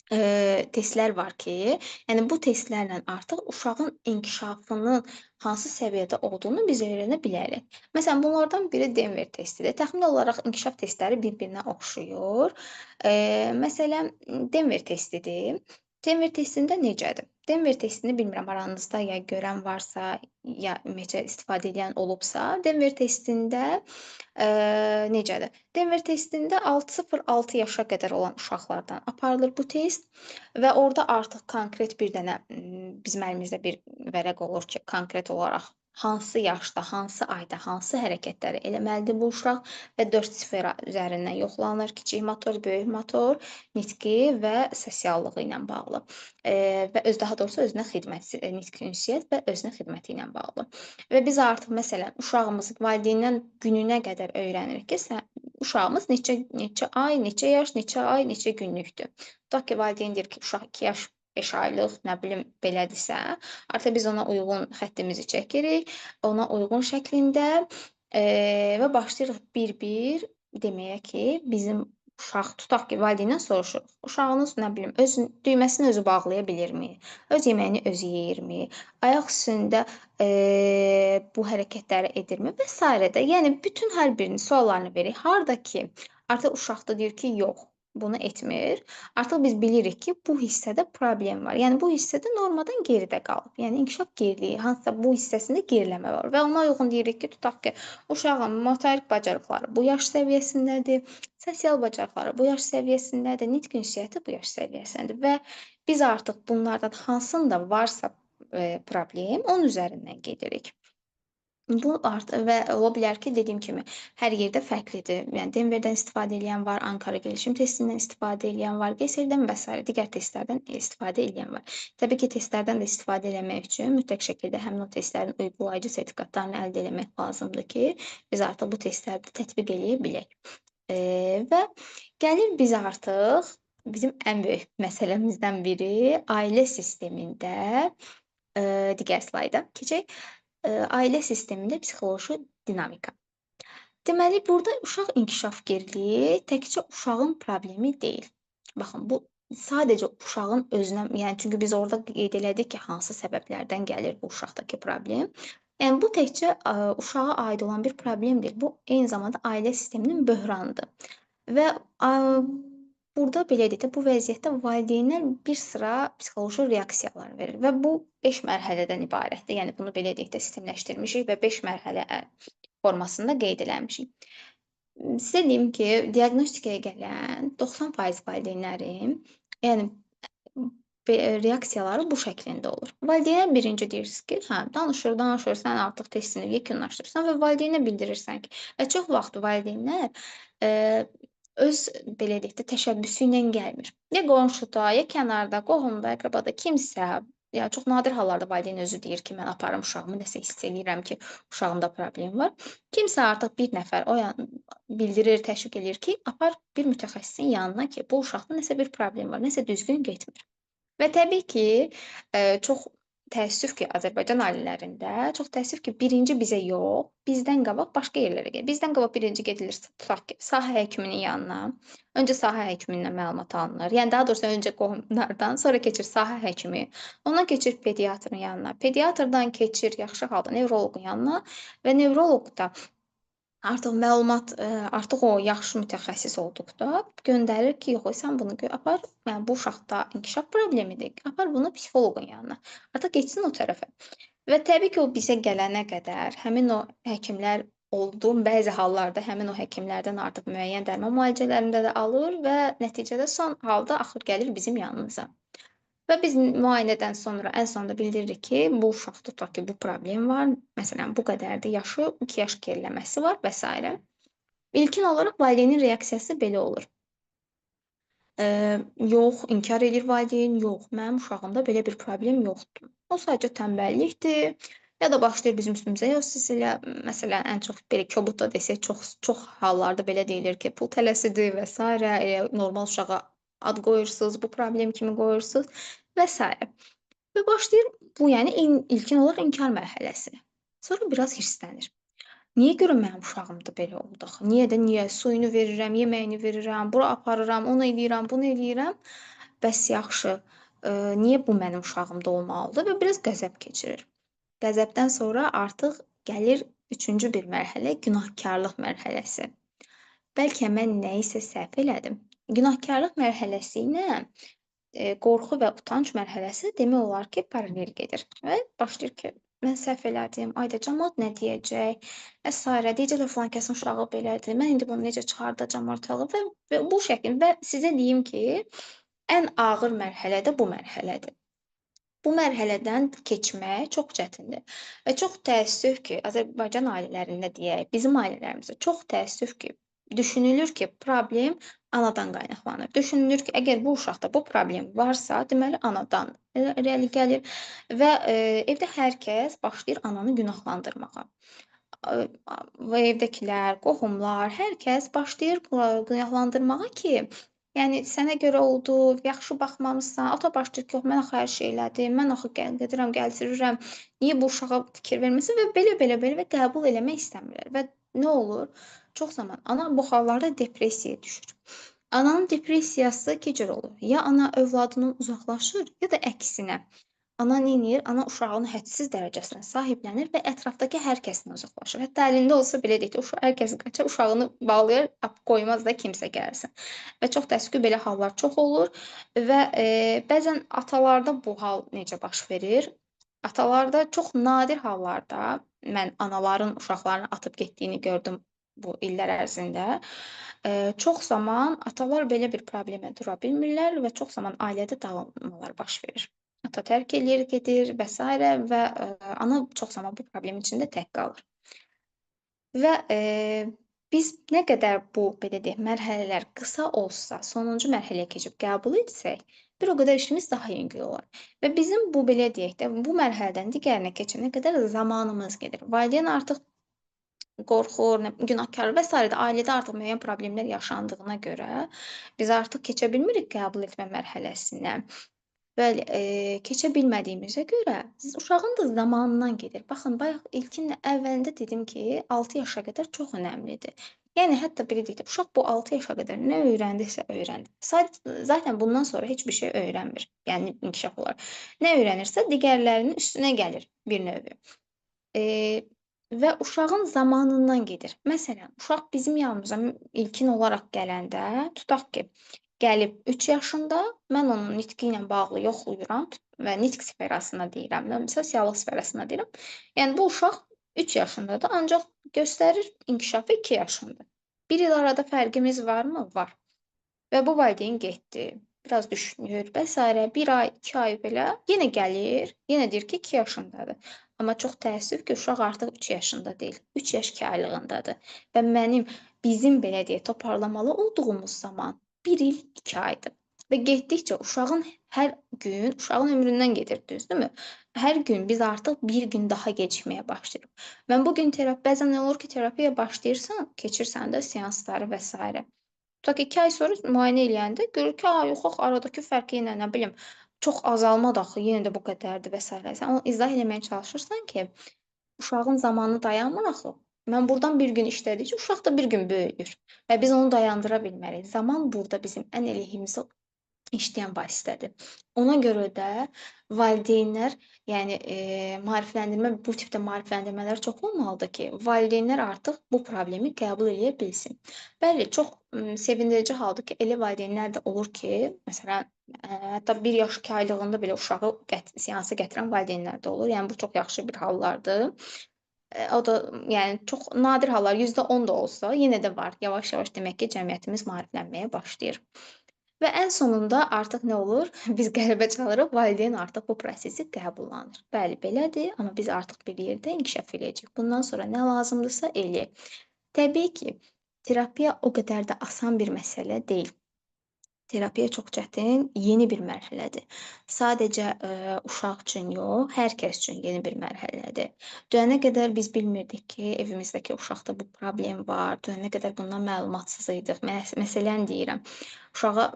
testlər var ki, yəni bu testlərlə artıq uşağın inkişafının hansı səviyyədə olduğunu biz öyrənə bilərik. Məsələn, bunlardan biri Denver testidir. Təxmini olaraq inkişaf testləri bir-birinə oxşuyur. Məsələn, Denver testidir. Denver testində necədir? Denver testini bilmirəm aranızda ya görən varsa, ya ümumiyyətcə istifadə edən olubsa, Denver testində necədir? Denver testində 6-0-6 yaşa qədər olan uşaqlardan aparılır bu test və orada artıq konkret bir dənə bizim əlimizdə bir vərəq olur ki, konkret olaraq hansı yaşda, hansı ayda, hansı hərəkətləri eləməlidir bu uşaq və 4 sfera üzərindən yoxlanılır. Kiçik motor, böyük motor, nitqi və sosiallığı ilə bağlı. Və daha doğrusu özünə xidmət, nitqi ünsiyyət və özünə xidməti ilə bağlı. Və biz artıq məsələn uşağımızı valideyndən gününə qədər öyrənirik ki, uşağımız neçə ay, neçə yaş, neçə ay, neçə günlükdür. Tutaq ki, valideyn deyir ki, uşaq 2 yaş 5 aylıq, nə bilim, belədirsə, artıq biz ona uyğun xəttimizi çəkirik, ona uyğun şəklində və başlayırıq bir-bir deməyə ki, bizim uşaq tutaq ki, valideyndən soruşuruq. Uşağınız, nə bilim, öz düyməsini özü bağlaya bilirmi? Öz yeməyini özü yeyirmi? Ayaq üstündə bu hərəkətləri edirmi və s. də. Yəni bütün hər birinin suallarını veririk. Harda ki, artıq uşaqda deyir ki, yox, bunu etmir. Artıq biz bilirik ki, bu hissədə problem var. Yəni bu hissədə normadan geridə qalıb. Yəni inkişaf geriliyi, hansısa bu hissəsində geriləmə var və ona uyğun deyirik ki, tutaq ki, uşağın motorik bacarıqları bu yaş səviyyəsindədir, sosial bacarıqları bu yaş səviyyəsindədir, nitq ünsiyyəti bu yaş səviyyəsindədir və biz artıq bunlardan hansında varsa problem, onun üzərindən gedirik. Bu və ola bilər ki, dediyim kimi, hər yerdə fərqlidir. Yəni Denverdən istifadə edən var, Ankara Gelişim testindən istifadə edən var, GESEL-dən və sairə digər testlərdən istifadə edən var. Təbii ki, testlərdən də istifadə eləmək üçün mütləq şəkildə həmin o testlərin uyğunlayıcı sertifikatlarını əldə etmək lazımdır ki, biz artıq bu testləri tətbiq eləyə bilək. Və gəlir biz artıq bizim ən böyük məsələmizdən biri ailə sistemində, digər slayda keçək. Ailə sistemində psixoloji dinamika. Deməli, burada uşaq inkişaf geriliyi təkcə uşağın problemi deyil. Baxın, bu sadəcə uşağın özünə, yəni çünki biz orada qeyd elədik ki, hansı səbəblərdən gəlir bu uşaqdakı problem. Yəni bu təkcə uşağa aid olan bir problem deyil. Bu eyni zamanda ailə sisteminin böhranıdır. Və burada belə deyək də, bu vəziyyətdə valideynlər bir sıra psixoloji reaksiyalar verir və bu 5 mərhələdən ibarətdir. Yəni bunu belə deyək də, sistemləşdirmişik və 5 mərhələ formasında qeyd eləmişik. Sizə deyim ki, diaqnostikaya gələn 90% valideynlərin, yəni reaksiyaları bu şəklində olur. Valideynə birinci deyirsiniz ki, hə, danışır, sən artıq testini yekunlaşdırırsan və valideynə bildirirsən ki, və çox vaxt valideynlər öz belə deyək də təşəbbüsü ilə gəlmir. Ya qonşuda, ya kənarda, qohumda, əqrəbada kimsə, yəni çox nadir hallarda valideyn özü deyir ki, mən aparım uşağımı, nəsə hiss eləyirəm ki, uşağımda problem var. Kimsə artıq bir nəfər bildirir, təşviq eləyir ki, apar bir mütəxəssisin yanına ki, bu uşaqda nəsə bir problem var, nəsə düzgün getmir. Və təbii ki, çox təəssüf ki, Azərbaycan ailələrində çox təəssüf ki, birinci bizə yox, bizdən qabaq başqa yerlərə gedir. Bizdən qabaq birinci gedilir tutaq ki, sahə həkiminin yanına. Öncə sahə həkimindən məlumat alınır. Yəni daha doğrusu öncə qohumlardan, sonra keçir sahə həkimi, ondan keçir pediatrın yanına. Pediatrdan keçir yaxşı halda nevroloqun yanına və nevroloq da artıq məlumat, artıq o yaxşı mütəxəssis olduqda göndərir ki, yox, sən bunu apar, yəni bu uşaqda inkişaf problemidir, apar bunu psixoloqun yanına. Artıq keçsin o tərəfə. Və təbii ki, o bizə gələnə qədər həmin o həkimlər oldu. Bəzi hallarda həmin o həkimlərdən artıq müəyyən dərman müalicələrində də alır və nəticədə son halda axır gəlir bizim yanımıza. Və biz müayinədən sonra ən sonunda bildiririk ki, bu uşaq tutaq ki, bu problem var. Məsələn, bu qədərdir yaşı, 2 yaş geriləməsi var və s. İlkin olaraq valideynin reaksiyası belə olur. Yox, inkar eləyir valideyn, yox, mənim uşağımda belə bir problem yoxdur. O sadəcə tənbəllikdir, ya da başlayır bizim üstümüzə, yox, siz elə məsələn, ən çox belə kobud da desək, çox hallarda belə deyilir ki, pul tələsidir və s. Normal uşağa ad qoyursunuz, bu problem kimi qoyursunuz və s. Və başlayır bu, yəni ilkin olaraq inkar mərhələsi. Sonra biraz hirslənir. Niyə görə mənim uşağımda belə oldu axı? Niyə də niyə? Suyunu verirəm, yeməyini verirəm, bura aparıram, onu eləyirəm, bunu eləyirəm. Bəs yaxşı, niyə bu mənim uşağımda olmalıdır? Və biraz qəzəb keçirir. Qəzəbdən sonra artıq gəlir üçüncü bir mərhələ, günahkarlıq mərhələsi. Bəlkə mən nəyisə səhv elədim. Günahkarlıq mərhələsi ilə qorxu və utanc mərhələsi demək olar ki, paralel gedir və başlayır ki, mən səhv elədim, ay da camaat nə deyəcək və s. Deyəcəklər filankəsin uşağı belədir, mən indi bunu necə çıxardacam ortalığa və bu şəkil və sizə deyim ki, ən ağır mərhələ də bu mərhələdir. Bu mərhələdən keçmək çox çətindir və çox təəssüf ki, Azərbaycan ailələrində deyək, bizim ailələrimizdə çox təəssüf ki, düşünülür ki, problem anadan qaynaqlanır. Düşünülür ki, əgər bu uşaqda bu problem varsa, deməli anadan irəli gəlir və evdə hər kəs başlayır ananı günahlandırmağa. Və evdəkilər, qohumlar, hər kəs başlayır günahlandırmağa ki, yəni sənə görə oldu, yaxşı baxmamısan. Ata başlayır ki, yox mən axı hər şey elədim, mən axı gedirəm, gəzdirirəm. Niyə bu uşağa fikir vermirsən və belə və qəbul eləmək istəmirlər. Və nə olur? Çox zaman ana bu hallarda depressiyaya düşür. Ananın depressiyası iki cür olur. Ya ana övladından uzaqlaşır, ya da əksinə. Ana neyniyir? Ana uşağını hədsiz dərəcəsinə sahiblənir və ətrafdakı hər kəsdən uzaqlaşır. Hətta əlində olsa belə deyək ki, hər kəs qaçar, uşağını bağlayır, qoymaz da kimsə gəlsin. Və çox təəssüf ki, belə hallar çox olur və bəzən atalarda bu hal necə baş verir? Atalarda çox nadir hallarda mən anaların uşaqlarını atıb getdiyini gördüm bu illər ərzində. Çox zaman atalar belə bir problemə dura bilmirlər və çox zaman ailədə dağılmalar baş verir. Ata tərk eləyir, gedir və s. və ana çox zaman bu problem içində tək qalır. Və biz nə qədər bu, belə deyək, mərhələlər qısa olsa, sonuncu mərhələyə keçib qəbul etsək, bir o qədər işimiz daha yüngül olar. Və bizim bu, belə deyək də, bu mərhələdən digərinə keçənə qədər zamanımız gedir. Valideyn artıq qorxur, günahkar və s. ailədə artıq müəyyən problemlər yaşandığına görə biz artıq keçə bilmirik qəbul etmə mərhələsinə. Bəli, keçə bilmədiyimizə görə uşağın da zamanından gedir. Baxın, bayaq ilkin əvvəlində dedim ki, 6 yaşa qədər çox önəmlidir. Yəni hətta belə deyək də, uşaq bu 6 yaşa qədər nə öyrəndisə öyrəndi. Zaten bundan sonra heç bir şey öyrənmir. Yəni inkişaf olaraq. Nə öyrənirsə digərlərinin üstünə gəlir bir növ. Və uşağın zamanından gedir. Məsələn, uşaq bizim yanımıza ilkin olaraq gələndə, tutaq ki, gəlib 3 yaşında, mən onun nitqi ilə bağlı yoxlayıram və nitq sferasına deyirəm, sosiallıq sferasına deyirəm. Yəni bu uşaq 3 yaşındadır, ancaq göstərir inkişafı 2 yaşında. 1 il arada fərqimiz varmı? Var. Və bu valideyn getdi, biraz düşünür və s. 1 ay, 2 ay belə, yenə gəlir, yenə deyir ki, 2 yaşındadır. Amma çox təəssüf ki, uşaq artıq 3 yaşında deyil, 3 yaş 2 aylığındadır. Və bizim belə deyək, toparlamalı olduğumuz zaman 1 il 2 aydır. Və getdikcə hər gün uşağın ömründən gedir, düzdürmü? Hər gün biz artıq bir gün daha gecikməyə başlayırıq. Mən bu gün bəzən nə olur ki, terapiyaya başlayırsan, keçirsən də seansları və s. Tutaq ki, 2 ay sonra müayinə eləyəndə görür ki, yox, aradakı fərqi ilə nə bilim, çox azalma da axı yenə də bu qədərdir və sairə. Sən onu izah eləməyə çalışırsan ki, uşağın zamanı dayanmır axı. Mən burdan bir gün işlədikcə uşaq da bir gün böyüyür və biz onu dayandıra bilmərik. Zaman burada bizim ən əleyhimizə işləyən vasitədir. Ona görə də valideynlər, yəni, maarifləndirmə bu tipdə maarifləndirmələr çox olmalıdır ki, valideynlər artıq bu problemi qəbul eləyə bilsin. Bəli, çox, sevindirici haldır ki, elə valideynlər də olur ki, məsələn, hətta 1 yaş 2 aylığında belə uşağı seansa gətirən valideynlər də olur. Yəni bu çox yaxşı bir hallardır. O da, yəni çox nadir hallar, %10 da olsa yenə də var. Yavaş-yavaş demək ki, cəmiyyətimiz maariflənməyə başlayır. Və ən sonunda artıq nə olur? Biz qələbə çalırıq, valideyn artıq bu prosesi qəbullanır. Bəli, belədir, amma biz artıq bir yerdə inkişaf eləyəcəyik. Bundan sonra nə lazımdırsa eləyək. Təbii ki, terapiya o qədər də asan bir məsələ deyil. Terapiya çox çətin, yeni bir mərhələdir. Sadəcə, uşaq üçün yox, hər kəs üçün yeni bir mərhələdir. Dünənə qədər biz bilmirdik ki, evimizdəki uşaqda bu problem var. Dünənə qədər bundan məlumatsız idik. Məsələn deyirəm, uşağa,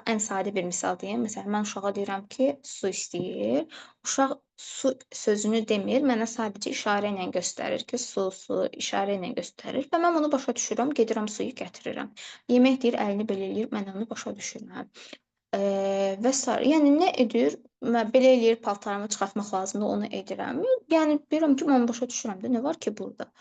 ən sadə bir misal deyim. Məsələn, mən uşağa deyirəm ki, su istəyir. Uşaq su sözünü demir, mənə sadəcə işarə ilə göstərir ki, su, su, işarə ilə göstərir və mən bunu başa düşürəm, gedirəm suyu gətirirəm. Yemək deyir, əlini belə eləyir, mən onu başa düşürəm. Və sair. Yəni nə edir? Belə eləyir, paltarımı çıxartmaq lazımdır, onu edirəm. Yəni deyirəm ki, mən başa düşürəm də, nə var ki burda?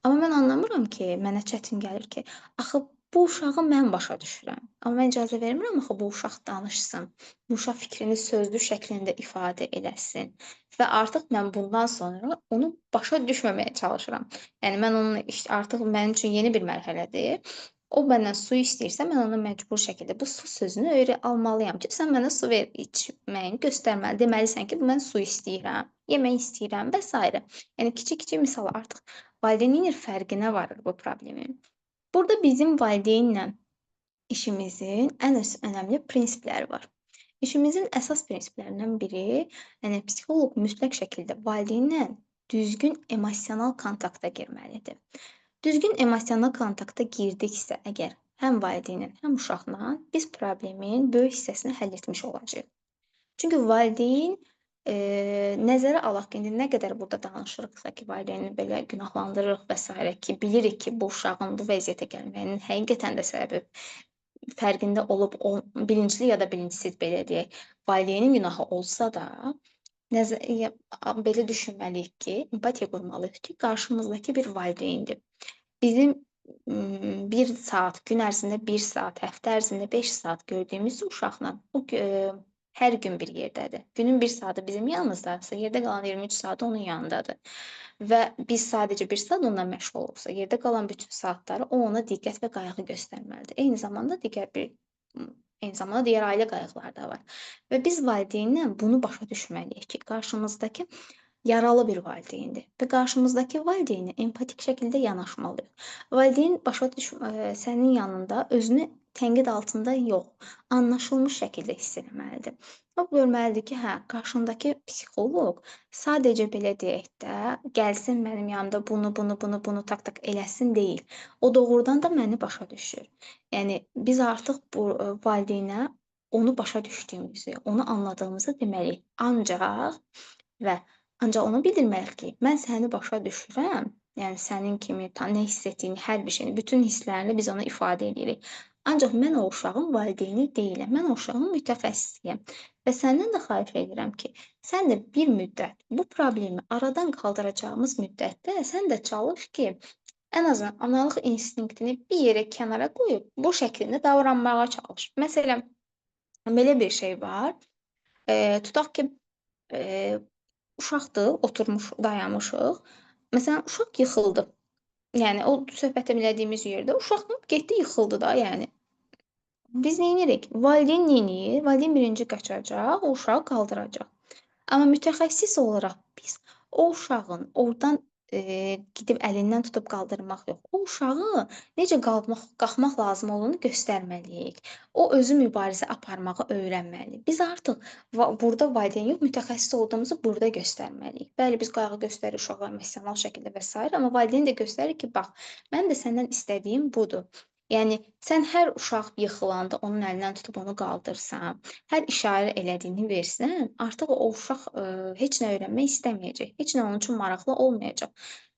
Amma mən anlamıram ki, mənə çətin gəlir ki, axı bu uşağı mən başa düşürəm. Amma mən icazə vermirəm axı bu uşaq danışsın. Bu uşaq fikrini sözlü şəklində ifadə eləsin. Və artıq mən bundan sonra onu başa düşməməyə çalışıram. Yəni mən onunla artıq mənim üçün yeni bir mərhələdir. O məndən su istəyirsə, mən ona məcbur şəkildə bu su sözünü almalıyam ki, sən mənə su ver, içməyini göstərməli. Deməlisən ki, mən su istəyirəm, yemək istəyirəm və sairə. Yəni kiçik-kiçik misal artıq valideyn neynir fərqinə varır bu problemin. Burada bizim valideynlə işimizin ən önəmli prinsipləri var. İşimizin əsas prinsiplərindən biri, yəni psixoloq mütləq şəkildə valideynlə düzgün emosional kontakta girməlidir. Düzgün emosional kontakta girdiksə əgər həm valideynlə, həm uşaqla biz problemin böyük hissəsini həll etmiş olacağıq. Çünki valideyn nəzərə alaq ki, indi nə qədər burada danışırıqsa ki, valideyni belə günahlandırırıq və sairə ki, bilirik ki, bu uşağın bu vəziyyətə gəlməyinin həqiqətən də səbəbi fərqində olub, bilinçli ya da bilinçsiz belə deyək, valideynin günahı olsa da, belə düşünməliyik ki, empatiya qurmalıyıq ki, qarşımızdakı bir valideyndir. Bizim 1 saat, gün ərzində 1 saat, həftə ərzində 5 saat gördüyümüz uşaqla o hər gün bir yerdədir. Günün 1 saatı bizim yanımızdadırsa, yerdə qalan 23 saatı onun yanındadır. Və biz sadəcə 1 saat onunla məşğul olursa, yerdə qalan bütün saatları o ona diqqət və qayğı göstərməlidir. Eyni zamanda digər ailə qayğıları da var. Və biz valideynlə bunu başa düşməliyik ki, qarşımızdakı yaralı bir valideyndir və qarşımızdakı valideynə empatik şəkildə yanaşmalıyıq. Valideyn sənin yanında özünü tənqid altında yox, anlaşılmış şəkildə hiss etməlidir. O görməlidir ki, hə, qarşımdakı psixoloq sadəcə belə deyək də, gəlsin mənim yanımda bunu tak eləsin deyil. O doğrudan da məni başa düşür. Yəni biz artıq bu valideynə onu başa düşdüyümüzü, onu anladığımızı deməliyik. Ancaq ona bildirməliyik ki, mən səni başa düşürəm. Yəni sənin kimi nə hiss etdiyini, hər bir şeyini, bütün hisslərini biz ona ifadə edirik. Ancaq mən o uşağın valideyni deyiləm. Mən o uşağın mütəxəssisiyəm. Və səndən də xahiş edirəm ki, sən də bir müddət bu problemi aradan qaldıracağımız müddətdə sən də çalış ki, ən azından analıq instinktini bir yerə kənara qoyub bu şəklində davranmağa çalış. Məsələn, belə bir şey var. Tutaq ki, uşaqdır, oturmuş, dayanmışıq. Məsələn, uşaq yıxıldı. Yəni o söhbət elədiyimiz yerdə uşaq getdi, yıxıldı da, yəni. Biz neynirik? Valideyn neyniyir? Valideyn birinci qaçacaq, o uşağı qaldıracaq. Amma mütəxəssis olaraq biz o uşağın oradan gedib əlindən tutub qaldırmaq yox, o uşağı necə qalxmaq lazım olduğunu göstərməliyik. O özü mübarizə aparmağı öyrənməlidir. Biz artıq burada valideyn yox, mütəxəssis olduğumuzu burada göstərməliyik. Bəli, biz qayğı göstəririk uşağa emosional şəkildə və s. amma valideyn də göstərir ki, bax, mənim də səndən istədiyim budur. Yəni sən hər uşaq yıxılanda onun əlindən tutub onu qaldırsan, hər işarə elədiyini versən, artıq o uşaq, heç nə öyrənmək istəməyəcək, heç nə onun üçün maraqlı olmayacaq.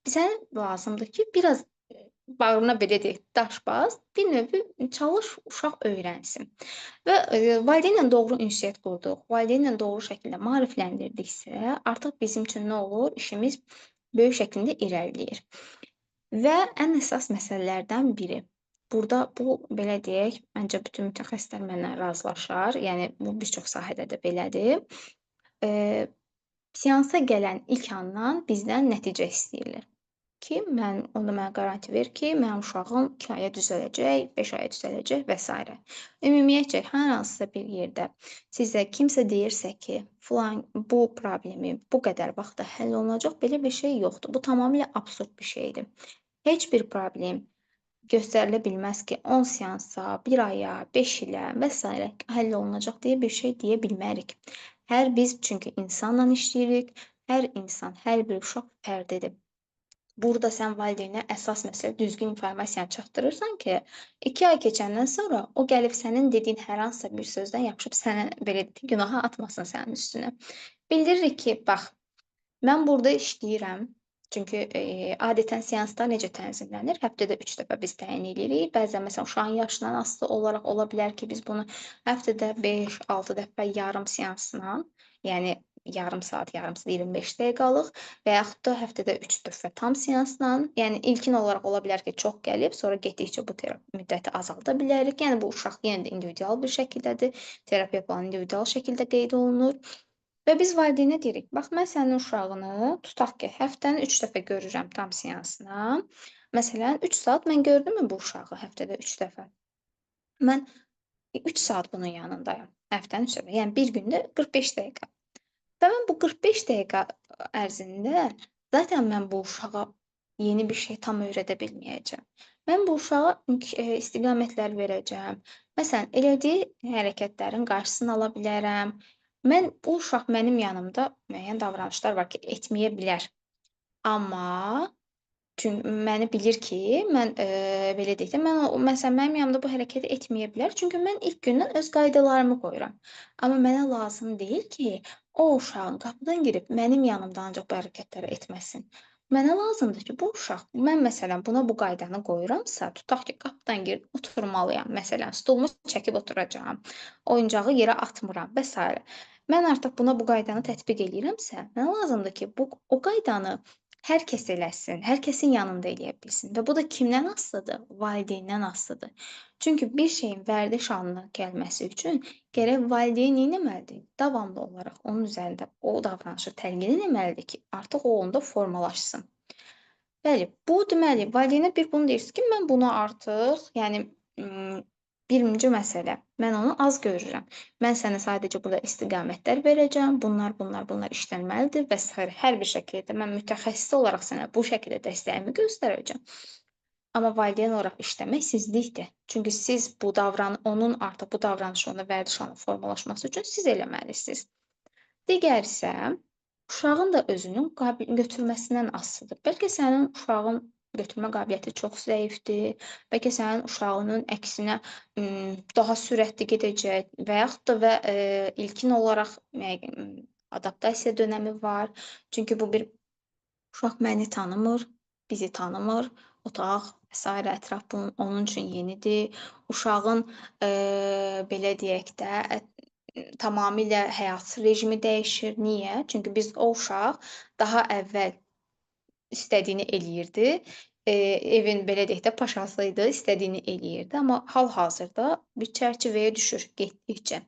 Sənə lazımdır ki, biraz, bağrına belə deyək, daş bas, bir növ çalış uşaq öyrənsin və, valideynlə doğru ünsiyyət qurduq, valideynlə doğru şəkildə maarifləndirdiksə, artıq bizim üçün nə olur? İşimiz böyük şəkildə irəliləyir. Və ən əsas məsələlərdən biri. Burada bu, belə deyək, məncə bütün mütəxəssislər mənlə razılaşar. Yəni bu bir çox sahədə də belədir. Eee, Seansa gələn ilk andan bizdən nəticə istəyirlər ki, onda mənə qaranti ver ki, mənim uşağım 2 aya düzələcək, 5 aya düzələcək və sairə. Ümumiyyətcə hər hansısa bir yerdə sizə kimsə deyirsə ki, filan bu problemi bu qədər vaxtda həll olunacaq, belə bir şey yoxdur. Bu tamamilə absurd bir şeydir. Heç bir problem göstərilə bilməz ki, 10 seansa, 1 aya, 5 ilə və sairə həll olunacaq deyə bir şey deyə bilmərik. Biz çünki insanla işləyirik, hər insan, hər bir uşaq fərdidir. Burada sən valideynə əsas məsələ düzgün informasiyanı çatdırırsan ki, 2 ay keçəndən sonra o gəlib sənin dediyin hər hansısa bir sözdən yapışıb sənə belə deyək, günaha atmasın sənin üstünə. Bildiririk ki, bax, mən burada işləyirəm. Çünki, adətən seanslar necə tənzimlənir? Həftədə 3 dəfə biz təyin eləyirik. Bəzən məsələn uşağın yaşından asılı olaraq ola bilər ki, biz bunu həftədə 5-6 dəfə yarım seansla, yəni yarım saat 25 dəqiqəlıq və yaxud da həftədə 3 dəfə tam seansla, yəni ilkin olaraq ola bilər ki, çox gəlib, sonra getdikcə bu müddəti azalda bilərik. Yəni bu uşaq yenə də individual bir şəkildədir. Terapiya planı individual şəkildə qeyd olunur. Və biz valideynə deyirik, bax mən sənin uşağını tutaq ki, həftənin 3 dəfə görürəm tam seansına. Məsələn, 3 saat mən gördümü bu uşağı həftədə 3 dəfə? Mən 3 saat bunun yanındayam. Həftənin 3 dəfə, yəni bir gündə 45 dəqiqə. Və mən bu 45 dəqiqə ərzində zaten mən bu uşağa yeni bir şey tam öyrədə bilməyəcəm. Mən bu uşağa istiqamətlər verəcəm. Məsələn, elədiyi hərəkətlərin qarşısını ala bilərəm. Bu uşaq mənim yanımda müəyyən davranışlar var ki, etməyə bilər. Amma məni bilir ki, mən, belə deyək də, məsələn, mənim yanımda bu hərəkəti etməyə bilər, çünki mən ilk gündən öz qaydalarımı qoyuram. Amma mənə lazım deyil ki, o uşağın qapıdan girib mənim yanımda ancaq bu hərəkətləri etməsin. Mənə lazımdır ki, bu uşaq, mən məsələn buna bu qaydanı qoyuramsa, tutaq ki, qapıdan girib oturmalıyam, məsələn, stulumu çəkib oturacağam, oyuncağı yerə atmıram və sairə. Mən artıq buna bu qaydanı tətbiq eləyirəmsə, mənə lazımdır ki, o qaydanı hər kəs eləsin, hər kəsin yanında eləyə bilsin və bu da kimdən asılıdır? Valideyndən asılıdır. Çünki bir şeyin vərdiş halına gəlməsi üçün gərək valideyn neyləməlidir? Davamlı olaraq onun üzərində o davranışı təlqin eləməlidir ki, artıq o onda formalaşsın. Bəli, bu deməli, valideynə bir bunu deyirsiz ki, mən bunu artıq, yəni, 1-ci məsələ, mən onu az görürəm. Mən sənə sadəcə burada istiqamətlər verəcəm, bunlar işlənməlidir və sairə. Hər bir şəkildə mən mütəxəssis olaraq sənə bu şəkildə dəstəyimi göstərəcəm. Amma valideyn olaraq işləmək sizlikdir. Çünki siz onun artıq bu davranışı onda vərdiş halına formalaşması üçün siz eləməlisiniz. Digəri isə uşağın da özünün götürməsindən asılıdır. Bəlkə sənin uşağın götürmə qabiliyyəti çox zəifdir, bəlkə sənin uşağının əksinə daha sürətli gedəcək və yaxud da ilkin olaraq adaptasiya dönəmi var. Çünki bu bir uşaq məni tanımır, bizi tanımır, otaq və sairə ətraf onun üçün yenidir. Uşağın, belə deyək də, tamamilə həyat rejimi dəyişir. Niyə? Çünki biz o uşaq daha əvvəl istədiyini eləyirdi. Evin belə deyək də paşası idi, istədiyini eləyirdi, amma hal-hazırda bir çərçivəyə düşür getdikcə.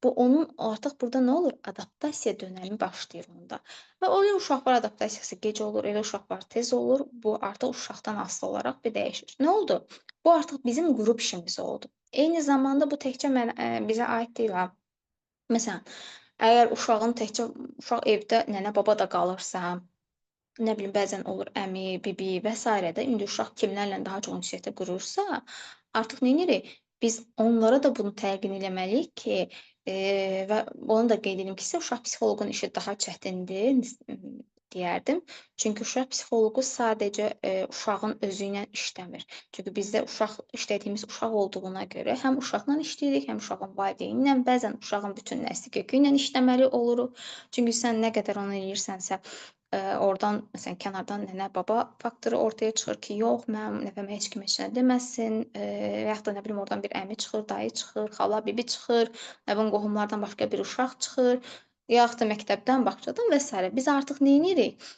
Bu onun artıq burada nə olur? Adaptasiya dönəmi başlayır onda. Və elə uşaq var adaptasiyası gec olur, elə uşaq var tez olur. Bu artıq uşaqdan asılı olaraq bir dəyişir. Nə oldu? Bu artıq bizim qrup işimiz oldu. Eyni zamanda bu təkcə bizə aid deyil ha. Məsələn, əgər uşaq evdə nənə-baba da qalırsa, nə bilim, bəzən olur əmi, bibi və sairə də, indi uşaq kimlərlə daha çox ünsiyyətə qurursa, artıq neynirik? Biz onlara da bunu təlqin eləməliyik ki, və onu da qeyd edim ki, uşaq psixoloqun işi daha çətindir, deyərdim. Çünki uşaq psixoloqu sadəcə, uşağın özü ilə işləmir. Çünki bizdə işlədiyimiz uşaq olduğuna görə həm uşaqla işləyirik, həm uşağın valideyni ilə, bəzən uşağın bütün nəsli kökü ilə işləməli oluruq. Çünki sən nə qədər onu eləyirsənsə, ordan məsələn kənardan nənə-baba faktoru ortaya çıxır ki, yox, mənim nəvəm heç kim heç nə deməsin, və yaxud da nə bilim ordan bir əmi çıxır, dayı çıxır, xala, bibi çıxır, nə bilim qohumlardan başqa bir uşaq çıxır, yaxud da məktəbdən, bağçadan və sairə. Biz artıq neynirik?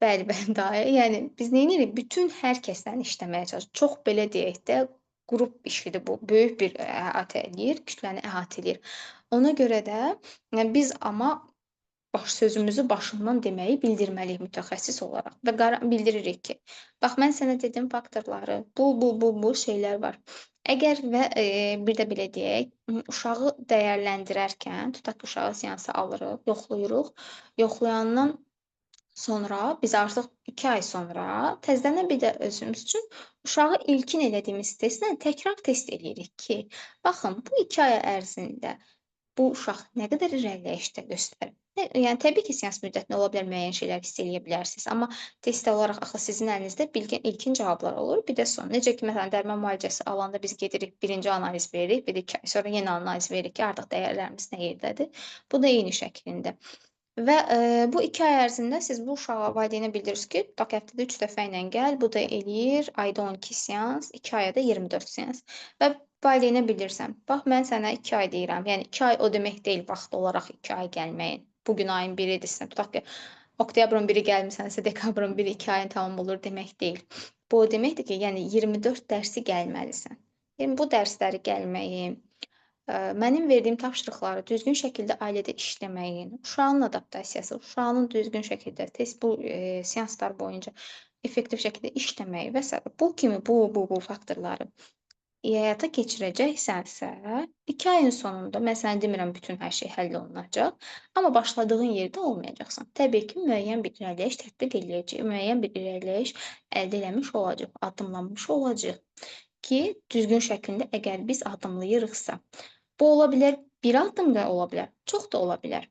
Bəli, bəli, dayə. Yəni biz neynirik? Bütün hər kəsdən işləməyə çalışırıq. Çox belə deyək də, qrup işidir bu. Böyük bir əhatə eləyir, kütləni əhatə eləyir. Ona görə də, yəni biz amma sözümüzü başından deməyi bildirməliyik mütəxəssis olaraq və bildiririk ki, bax mən sənə dedim faktorları, bu şeylər var. Əgər və, bir də belə deyək, uşağı dəyərləndirərkən, tutaq ki, uşağı seansa alırıq, yoxlayırıq. Yoxlayandan sonra biz artıq 2 ay sonra təzədən bir də özümüz üçün uşağı ilkin elədiyimiz testlə təkrar test eləyirik ki, baxın bu 2 ay ərzində bu uşaq nə qədər irəliləyişdə göstərib. Yəni təbii ki, seans müddətində ola bilər müəyyən şeylər hiss eləyə bilərsiniz, amma test olaraq axı sizin əlinizdə ilkin cavablar olur, bir də son. Necə ki, məsələn, dərman müalicəsi alanda biz gedirik, birinci analiz veririk, bir də 2 ay sonra yenə analiz veririk ki, artıq dəyərlərimiz nə yerdədir. Bu da eyni şəklində. Və, bu 2 ay ərzində siz bu uşağa, valideynə bildirirsiniz ki, tutaq ki, həftədə 3 dəfə ilə gəl, bu da eləyir ayda 12 seans, 2 aya da 24 seans. Və valideynə bildirirsən, bax mən sənə 2 ay deyirəm, yəni 2 ay o demək deyil vaxt olaraq 2 ay gəlməyin. Bu gün ayın 1-idirsə, tutaq ki, oktyabrın 1-i gəlmisənsə, dekabrın 1-i 2 ayın tamam olur demək deyil. Bu o deməkdir ki, yəni 24 dərsi gəlməlisən. Yəni bu dərsləri gəlməyi, mənim verdiyim tapşırıqları düzgün şəkildə ailədə işləməyin, uşağın adaptasiyası, uşağının düzgün şəkildə bu, seanslar boyunca effektiv şəkildə işləməyi və sairə. Bu kimi bu faktorları həyata keçirəcəksənsə, 2 ayın sonunda mən sənə demirəm bütün hər şey həll olunacaq, amma başladığın yerdə olmayacaqsan. Təbii ki, müəyyən bir irəliləyiş tətbiq eləyəcəyik, müəyyən bir irəliləyiş əldə eləmiş olacağıq, addımlamış olacağıq ki, düzgün şəkildə əgər biz addımlayırıqsa. Bu ola bilər, bir addım da ola bilər, çox da ola bilər.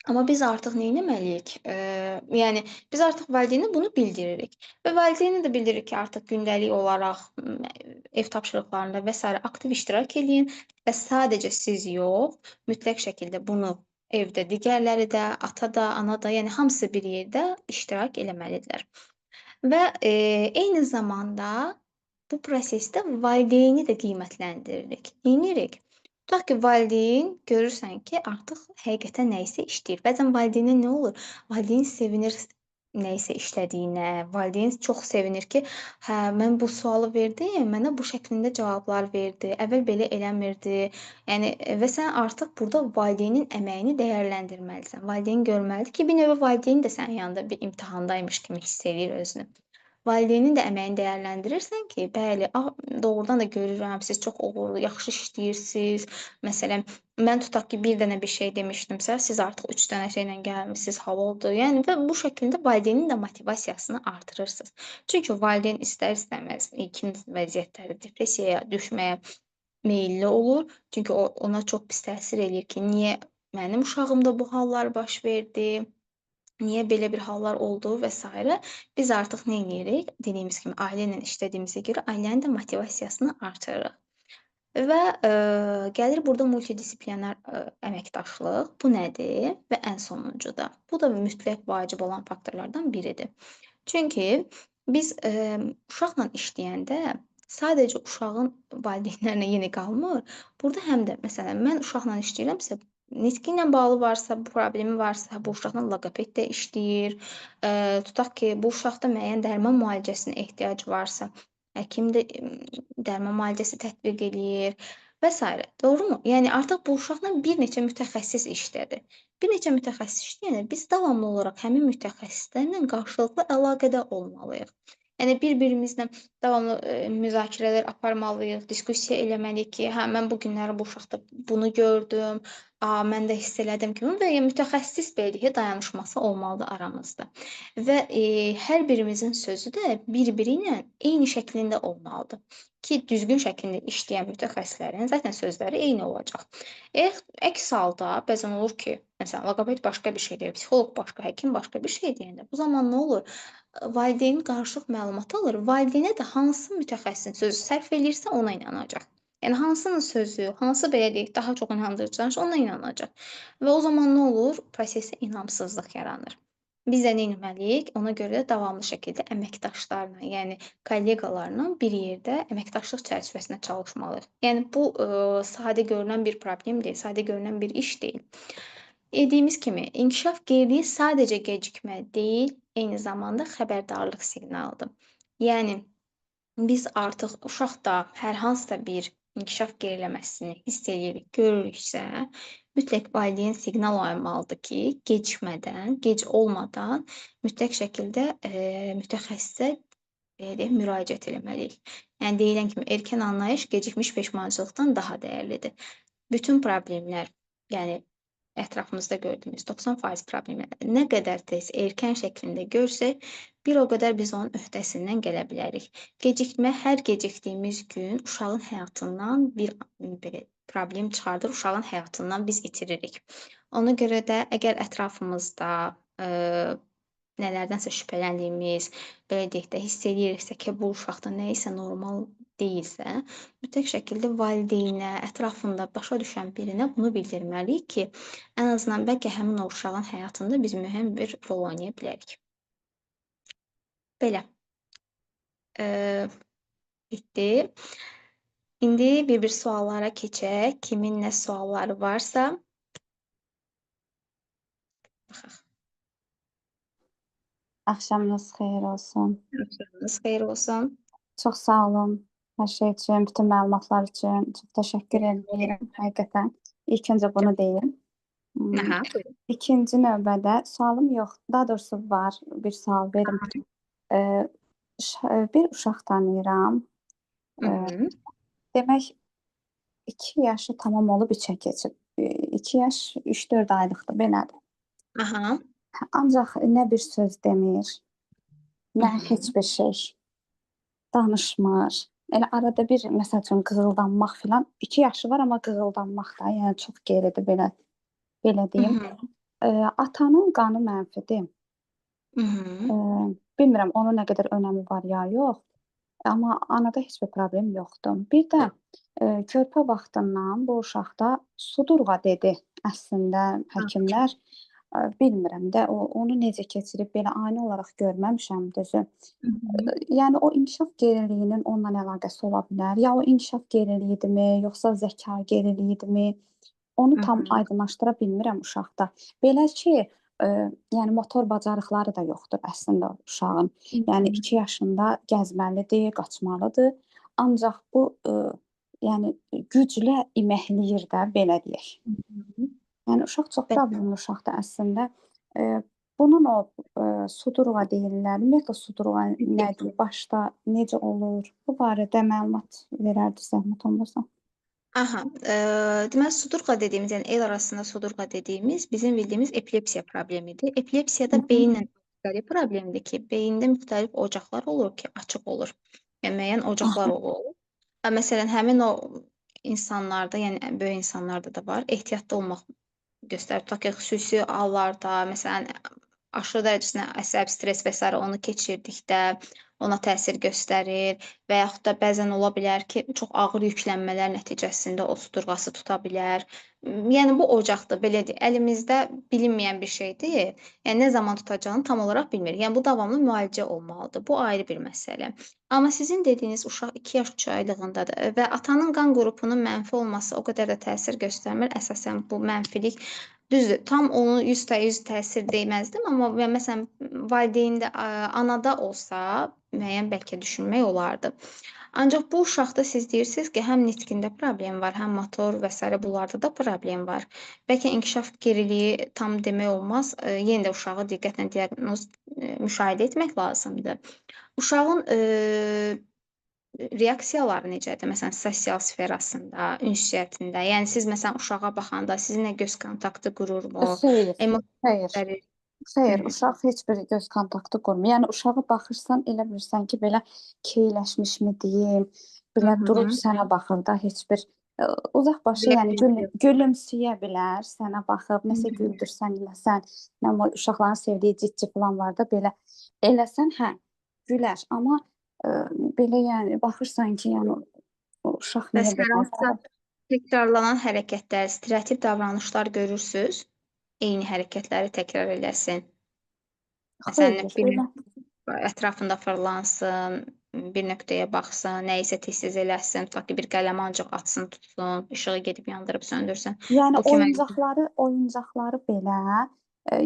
Amma biz artıq neyləməliyik? Yəni biz artıq valideynə bunu bildiririk və valideynə də bildiririk ki, artıq gündəlik olaraq ev tapşırıqlarında və sairə aktiv iştirak eləyin və sadəcə siz yox, mütləq şəkildə bunu evdə digərləri də, ata da, ana da, yəni hamısı bir yerdə iştirak eləməlidirlər. Və, eyni zamanda bu prosesdə valideyni də qiymətləndiririk. Neynirik? Tutaq ki, valideyn görürsən ki, artıq həqiqətən nə isə işləyir. Bəzən valideynə nə olur? Valideyn sevinir nə isə işlədiyinə, valideyn çox sevinir ki, hə, mən bu sualı verdim, mənə bu şəklində cavablar verdi, əvvəl belə eləmirdi. Yəni və sən artıq burda valideynin əməyini dəyərləndirməlisən. Valideyn görməlidir ki, bir növ valideyn də sənin yanında bir imtahandaymış kimi hiss eləyir özünü. Valideynin də əməyini dəyərləndirirsən ki, bəli, doğrudan da görürəm, siz çox uğurlu, yaxşı işləyirsiniz. Məsələn, mən tutaq ki, bir dənə bir şey demişdimsə, siz artıq 3 dənə şeylə gəlmisiniz, haloldur. Yəni və bu şəkildə valideynin də motivasiyasını artırırsınız. Çünki valideyn istər-istəməz ilkin vəziyyətlərdə depressiyaya düşməyə meyilli olur. Çünki ona çox pis təsir eləyir ki, niyə mənim uşağımda bu hallar baş verdi? Niyə belə bir hallar oldu və sairə. Biz artıq nə eləyirik? Dediyimiz kimi ailə ilə işlədiyimizə görə ailənin də motivasiyasını artırırıq. Və, gəlir burada multidisiplinar, əməkdaşlıq. Bu nədir? Və ən sonuncu da, bu da mütləq vacib olan faktorlardan biridir. Çünki biz, uşaqla işləyəndə sadəcə uşağın valideynlərinə yenə qalmır. Burada həm də məsələn, mən uşaqla işləyirəmsə, nitqi ilə bağlı varsa, bu problemi varsa, bu uşaqla loqoped də işləyir. Tutaq ki, bu uşaqda müəyyən dərman müalicəsinə ehtiyac varsa, həkim də, dərman müalicəsi tətbiq eləyir və sairə. Doğrumu? Yəni artıq bu uşaqla bir neçə mütəxəssis işlədir. Bir neçə mütəxəssis işləyəndə biz davamlı olaraq həmin mütəxəssislərlə qarşılıqlı əlaqədə olmalıyıq. Yəni bir-birimizlə davamlı, müzakirələr aparmalıyıq, diskussiya eləməliyik ki, hə, mən bu günləri bu uşaqda bunu gördüm, Mən də hiss elədim ki, və ya mütəxəssis belə deyək ki, dayanışması olmalıdır aramızda və, hər birimizin sözü də bir-biri ilə eyni şəklində olmalıdır ki, düzgün şəkildə işləyən mütəxəssislərin zaten sözləri eyni olacaq. Əks halda bəzən olur ki, məsələn, loqoped başqa bir şey deyir, psixoloq başqa, həkim başqa bir şey deyəndə bu zaman nə olur? Valideyn qarışıq məlumat alır. Valideynə də hansı mütəxəssisin sözü sərf eləyirsə ona inanacaq. Yəni hansının sözü, hansı belə deyək, daha çox inandırıcılarsa ona inanacaq. Və o zaman nə olur? Prosesdə inamsızlıq yaranır. Biz də nə etməliyik? Ona görə də davamlı şəkildə əməkdaşlarla, yəni kolleqalarla bir yerdə əməkdaşlıq çərçivəsində çalışmalıyıq. Yəni bu, sadə görünən bir problem deyil, sadə görünən bir iş deyil. Dediyimiz kimi, inkişaf geriliyi sadəcə gecikmə deyil, eyni zamanda xəbərdarlıq siqnalıdır. Yəni biz artıq uşaqda hər hansısa bir inkişaf geriləməsini hiss eləyirik, görürüksə, mütləq valideyn siqnal yaymalıdır ki, gecikmədən, gec olmadan mütləq şəkildə, mütəxəssisə, belə deyək, müraciət eləməliyik. Yəni deyilən kimi erkən anlayış gecikmiş peşmançılıqdan daha dəyərlidir. Bütün problemlər, yəni ətrafımızda gördüyümüz 90% problemləri nə qədər tez, erkən şəklində görsək, bir o qədər biz onun öhdəsindən gələ bilərik. Gecikmə hər gecikdiyimiz gün uşağın həyatından bir belə problem çıxardır, uşağın həyatından biz itiririk. Ona görə də əgər ətrafımızda, eee nələrdənsə şübhələndiyimiz, belə deyək də, hiss eləyiriksə ki, bu uşaqda nəyisə normal deyilsə, mütləq şəkildə valideynə, ətrafında başa düşən birinə bunu bildirməliyik ki, ən azından bəlkə həmin o uşağın həyatında biz mühüm bir rol oynaya bilərik. Belə, eee, bitdi. İndi bir-bir suallara keçək. Kimin nə sualları varsa baxaq. Axşamınız xeyir olsun. Axşamınız xeyir olsun. Çox sağ olun hər şey üçün, bütün məlumatlar üçün. Çox təşəkkür edirəm həqiqətən. İlk öncə bunu deyim. Aha, buyurun. İkinci növbədə sualım yox, daha doğrusu var, bir sual verim. Eee, bir uşaq tanıyıram. Hı hı. Demək 2 yaşı tamam olub 3-ə keçib. 2 yaş 3-4 aylıqdır, belədir. Aha. Ancaq nə bir söz demir, Hı nə hı. heç bir şey danışmır. Elə arada bir məsəl üçün qığıldanmaq filan, 2 yaşı var, amma qığıldanmaq da, yəni çox geridir belə Hı deyim. hı. Atanın qanı mənfidir. Hı hı. Bilmirəm onun nə qədər önəmi var ya yox, amma anada heç bir problem yoxdur. Bir də körpə vaxtından bu uşaqda sudurğa dedi əslində həkimlər. Bilmirəm də onu necə keçirib belə ani olaraq görməmişəm düzü. Hı hı. Yəni o inkişaf geriliyinin onunla əlaqəsi ola bilər. Ya o inkişaf geriliyidirmi, yoxsa zəka geriliyidimi? Onu Hı tam hı. aydınlaşdıra bilmirəm uşaqda. Belə ki, yəni motor bacarıqları da yoxdur əslində uşağın. Hı Yəni hı. 2 yaşında gəzməlidir, qaçmalıdır. Ancaq bu, yəni güclə iməhləyir də, belə deyək. Hı hı. Yəni uşaq çox Bəli. problemli uşaqdır əslində. Eee, bunun o, sudurğa deyirlər. Ümumiyyətlə sudurğa nədir? Başda necə olur? Bu barədə məlumat verərdiz zəhmət olmasa. Aha, deməli sudurqa dediyimiz, yəni el arasında sudurqa dediyimiz bizim bildiyimiz epilepsiya problemidir. Epilepsiya Hı da hı. beyinlə müxtəlif problemdir ki, beyində müxtəlif ocaqlar olur ki, açıq olur. Yəni müəyyən ocaqlar Aha. olur. Məsələn, həmin o insanlarda, yəni böyük insanlarda da var, ehtiyatlı olmaq göstərir. Tutaq ki, xüsusi hallarda, məsələn, aşırı dərəcəsinə əsəb, stres və sairə onu keçirdikdə ona təsir göstərir və yaxud da bəzən ola bilər ki, çox ağır yüklənmələr nəticəsində o sudurğası tuta bilər. Yəni bu ocaqdır, belə deyək, əlimizdə bilinməyən bir şey deyil. Yəni nə zaman tutacağını tam olaraq bilmirik. Yəni bu davamlı müalicə olmalıdır. Bu ayrı bir məsələ. Amma sizin dediyiniz uşaq 2 yaş 3 aylığındadır və atanın qan qrupunun mənfi olması o qədər də təsir göstərmir. Əsasən bu mənfilik düzdür, tam onu 100% təsir deməzdim, amma məsələn valideyndə, anada olsa müəyyən bəlkə düşünmək olardı. Ancaq bu uşaqda siz deyirsiniz ki, həm nitqində problem var, həm motor və sairə bunlarda da problem var. Bəlkə inkişaf geriliyi tam demək olmaz. Yenə də uşağı diqqətlə diaqnoz müşahidə etmək lazımdır. Uşağın, reaksiyaları necədir? Məsələn, sosial sferasında, ünsiyyətində? Yəni siz məsələn uşağa baxanda sizinlə göz kontaktı qururmu? Xeyr, Emosiya xeyr. göstərir? Xeyr, Hı. uşaq heç bir göz kontaktı qurmur. Yəni uşağa baxırsan, elə bilirsən ki, belə keyləşmişmi deyim, Hı belə durub hı. sənə baxır da, heç bir uzaq başı, yəni Reaksiyası yox. gülümsəyə bilər, sənə baxıb, Hı nəsə hı. güldürsən, eləsən, nə bilim, uşaqların sevdiyi cici falan var da, belə eləsən, hə, gülər. Amma belə yəni baxırsan ki, yəni o uşaq Bəs niyə hər hansısa belə təkrarlanan hərəkətlər, stereotip davranışlar görürsüz? Eyni hərəkətləri təkrar eləsin. Məsələn, xeyr, bir elə ətrafında fırlansın, bir nöqtəyə baxsın, nəyisə tez-tez eləsin, tutaq ki, bir qələmancıq açsın, tutsun, işığı gedib yandırıb söndürsün. Yəni Bu kimi oyuncaqları belə,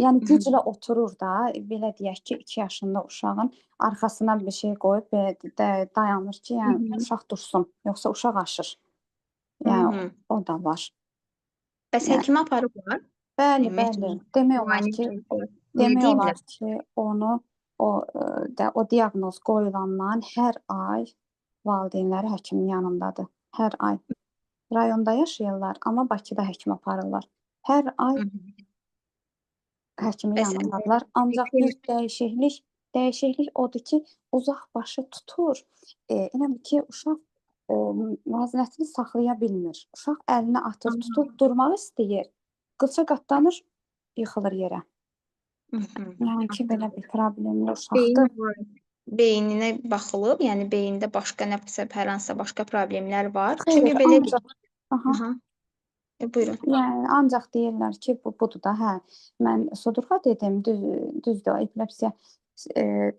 yəni Hı hı. güclə oturur da, belə deyək ki, 2 yaşında uşağın arxasına bir şey qoyub belə dayanır ki, Hı yəni hı. uşaq dursun, yoxsa uşaq aşır. Hı Yəni hı. o da var. Bəs Yəni həkimə aparıblar? bəli, bəli. Ümumiyyətlə Demək olar müayinə ki, ediblər. Nə demək olar deyiblər? ki, onu o, o diaqnoz qoyulandan hər ay valideynləri həkimin yanındadır. Hər ay. Rayonda yaşayırlar, amma Bakıda həkim aparırlar. Hər ay Hı hı. həkimin Bəs, yanındadılar. Ancaq həkim bir dəyişiklik odur ki, uzaq başı tutur. Elə bil ki, uşaq, müvazinətini saxlaya bilmir. Uşaq əlini atır, tutub Aha. durmaq istəyir. Qıça qatlanır, yıxılır yerə. Hı hı. Yəni ki, belə bir problemli Beyin uşaqdır. beyninə baxılıb, yəni beyində başqa nəsə hər hansısa başqa problemlər var. Xeyr, Çünki belədir. ancaq aha. Aha. Buyurun. Yəni ancaq deyirlər ki, budur da, hə. Mən sodurğa dedim, düzdür, o epilepsiya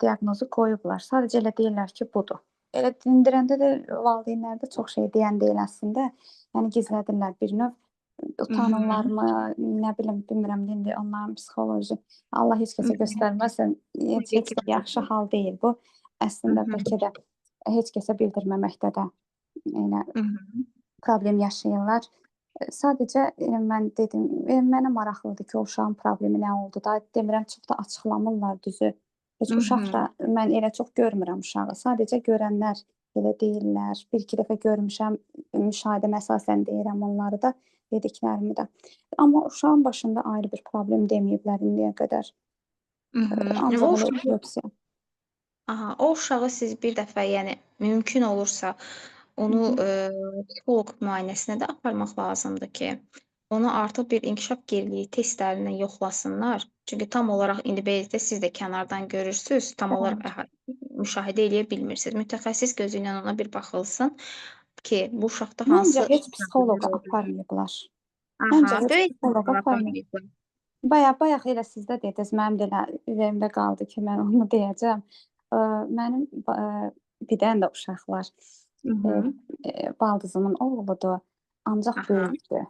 diaqnozu qoyublar. Sadəcə elə deyirlər ki, budur. Elə dindirəndə də valideynlər də çox şey deyən deyil əslində. Yəni gizlədirlər bir növ. Hı hı. Utanırlarmı, nə bilim, bilmirəm, indi onların psixoloji Allah heç Hı kəsə hı. göstərməsin. Təbii Heç ki. də yaxşı hal deyil bu. Hı Əslində hı. bəlkə də heç kəsə bildirməməkdə də elə Hı hı. problem yaşayırlar. Sadəcə mən dedim, mənə maraqlıdır ki, o uşağın problemi nə oldu da, demirəm çox da açıqlamırlar düzü. Heç Hı uşaq hı. da mən elə çox görmürəm uşağı. Sadəcə görənlər belə deyirlər. 1-2 dəfə görmüşəm, müşahidəmə əsasən deyirəm onları da, dediklərimi də. Amma uşağın başında ayrı bir problem deməyiblər indiyə qədər. Hı hı. O Ancaq elə uşağı epilepsiya. Aha, o uşağı siz bir dəfə, yəni mümkün olursa Hı onu, hı. psixoloq müayinəsinə də aparmaq lazımdır ki, onu artıq bir inkişaf geriliyi testləri ilə yoxlasınlar. Çünki tam olaraq indi beləcə siz də kənardan görürsüz, tam olaraq Bəli. müşahidə eləyə bilmirsiniz. Mütəxəssis gözü ilə ona bir baxılsın ki, bu uşaqda Məncə hansı heç problemlər psixoloqa olur. aparmayıblar. Aha, Məncə heç böyük psixoloqa aparmayıb. aparmayıblar. Bayaq elə siz də dediniz, mənim də elə ürəyimdə qaldı ki, mən onu deyəcəm. Mənim bir dənə də uşaq var. Hı Eee, hı. baldızımın oğludur, ancaq Aha. böyükdür.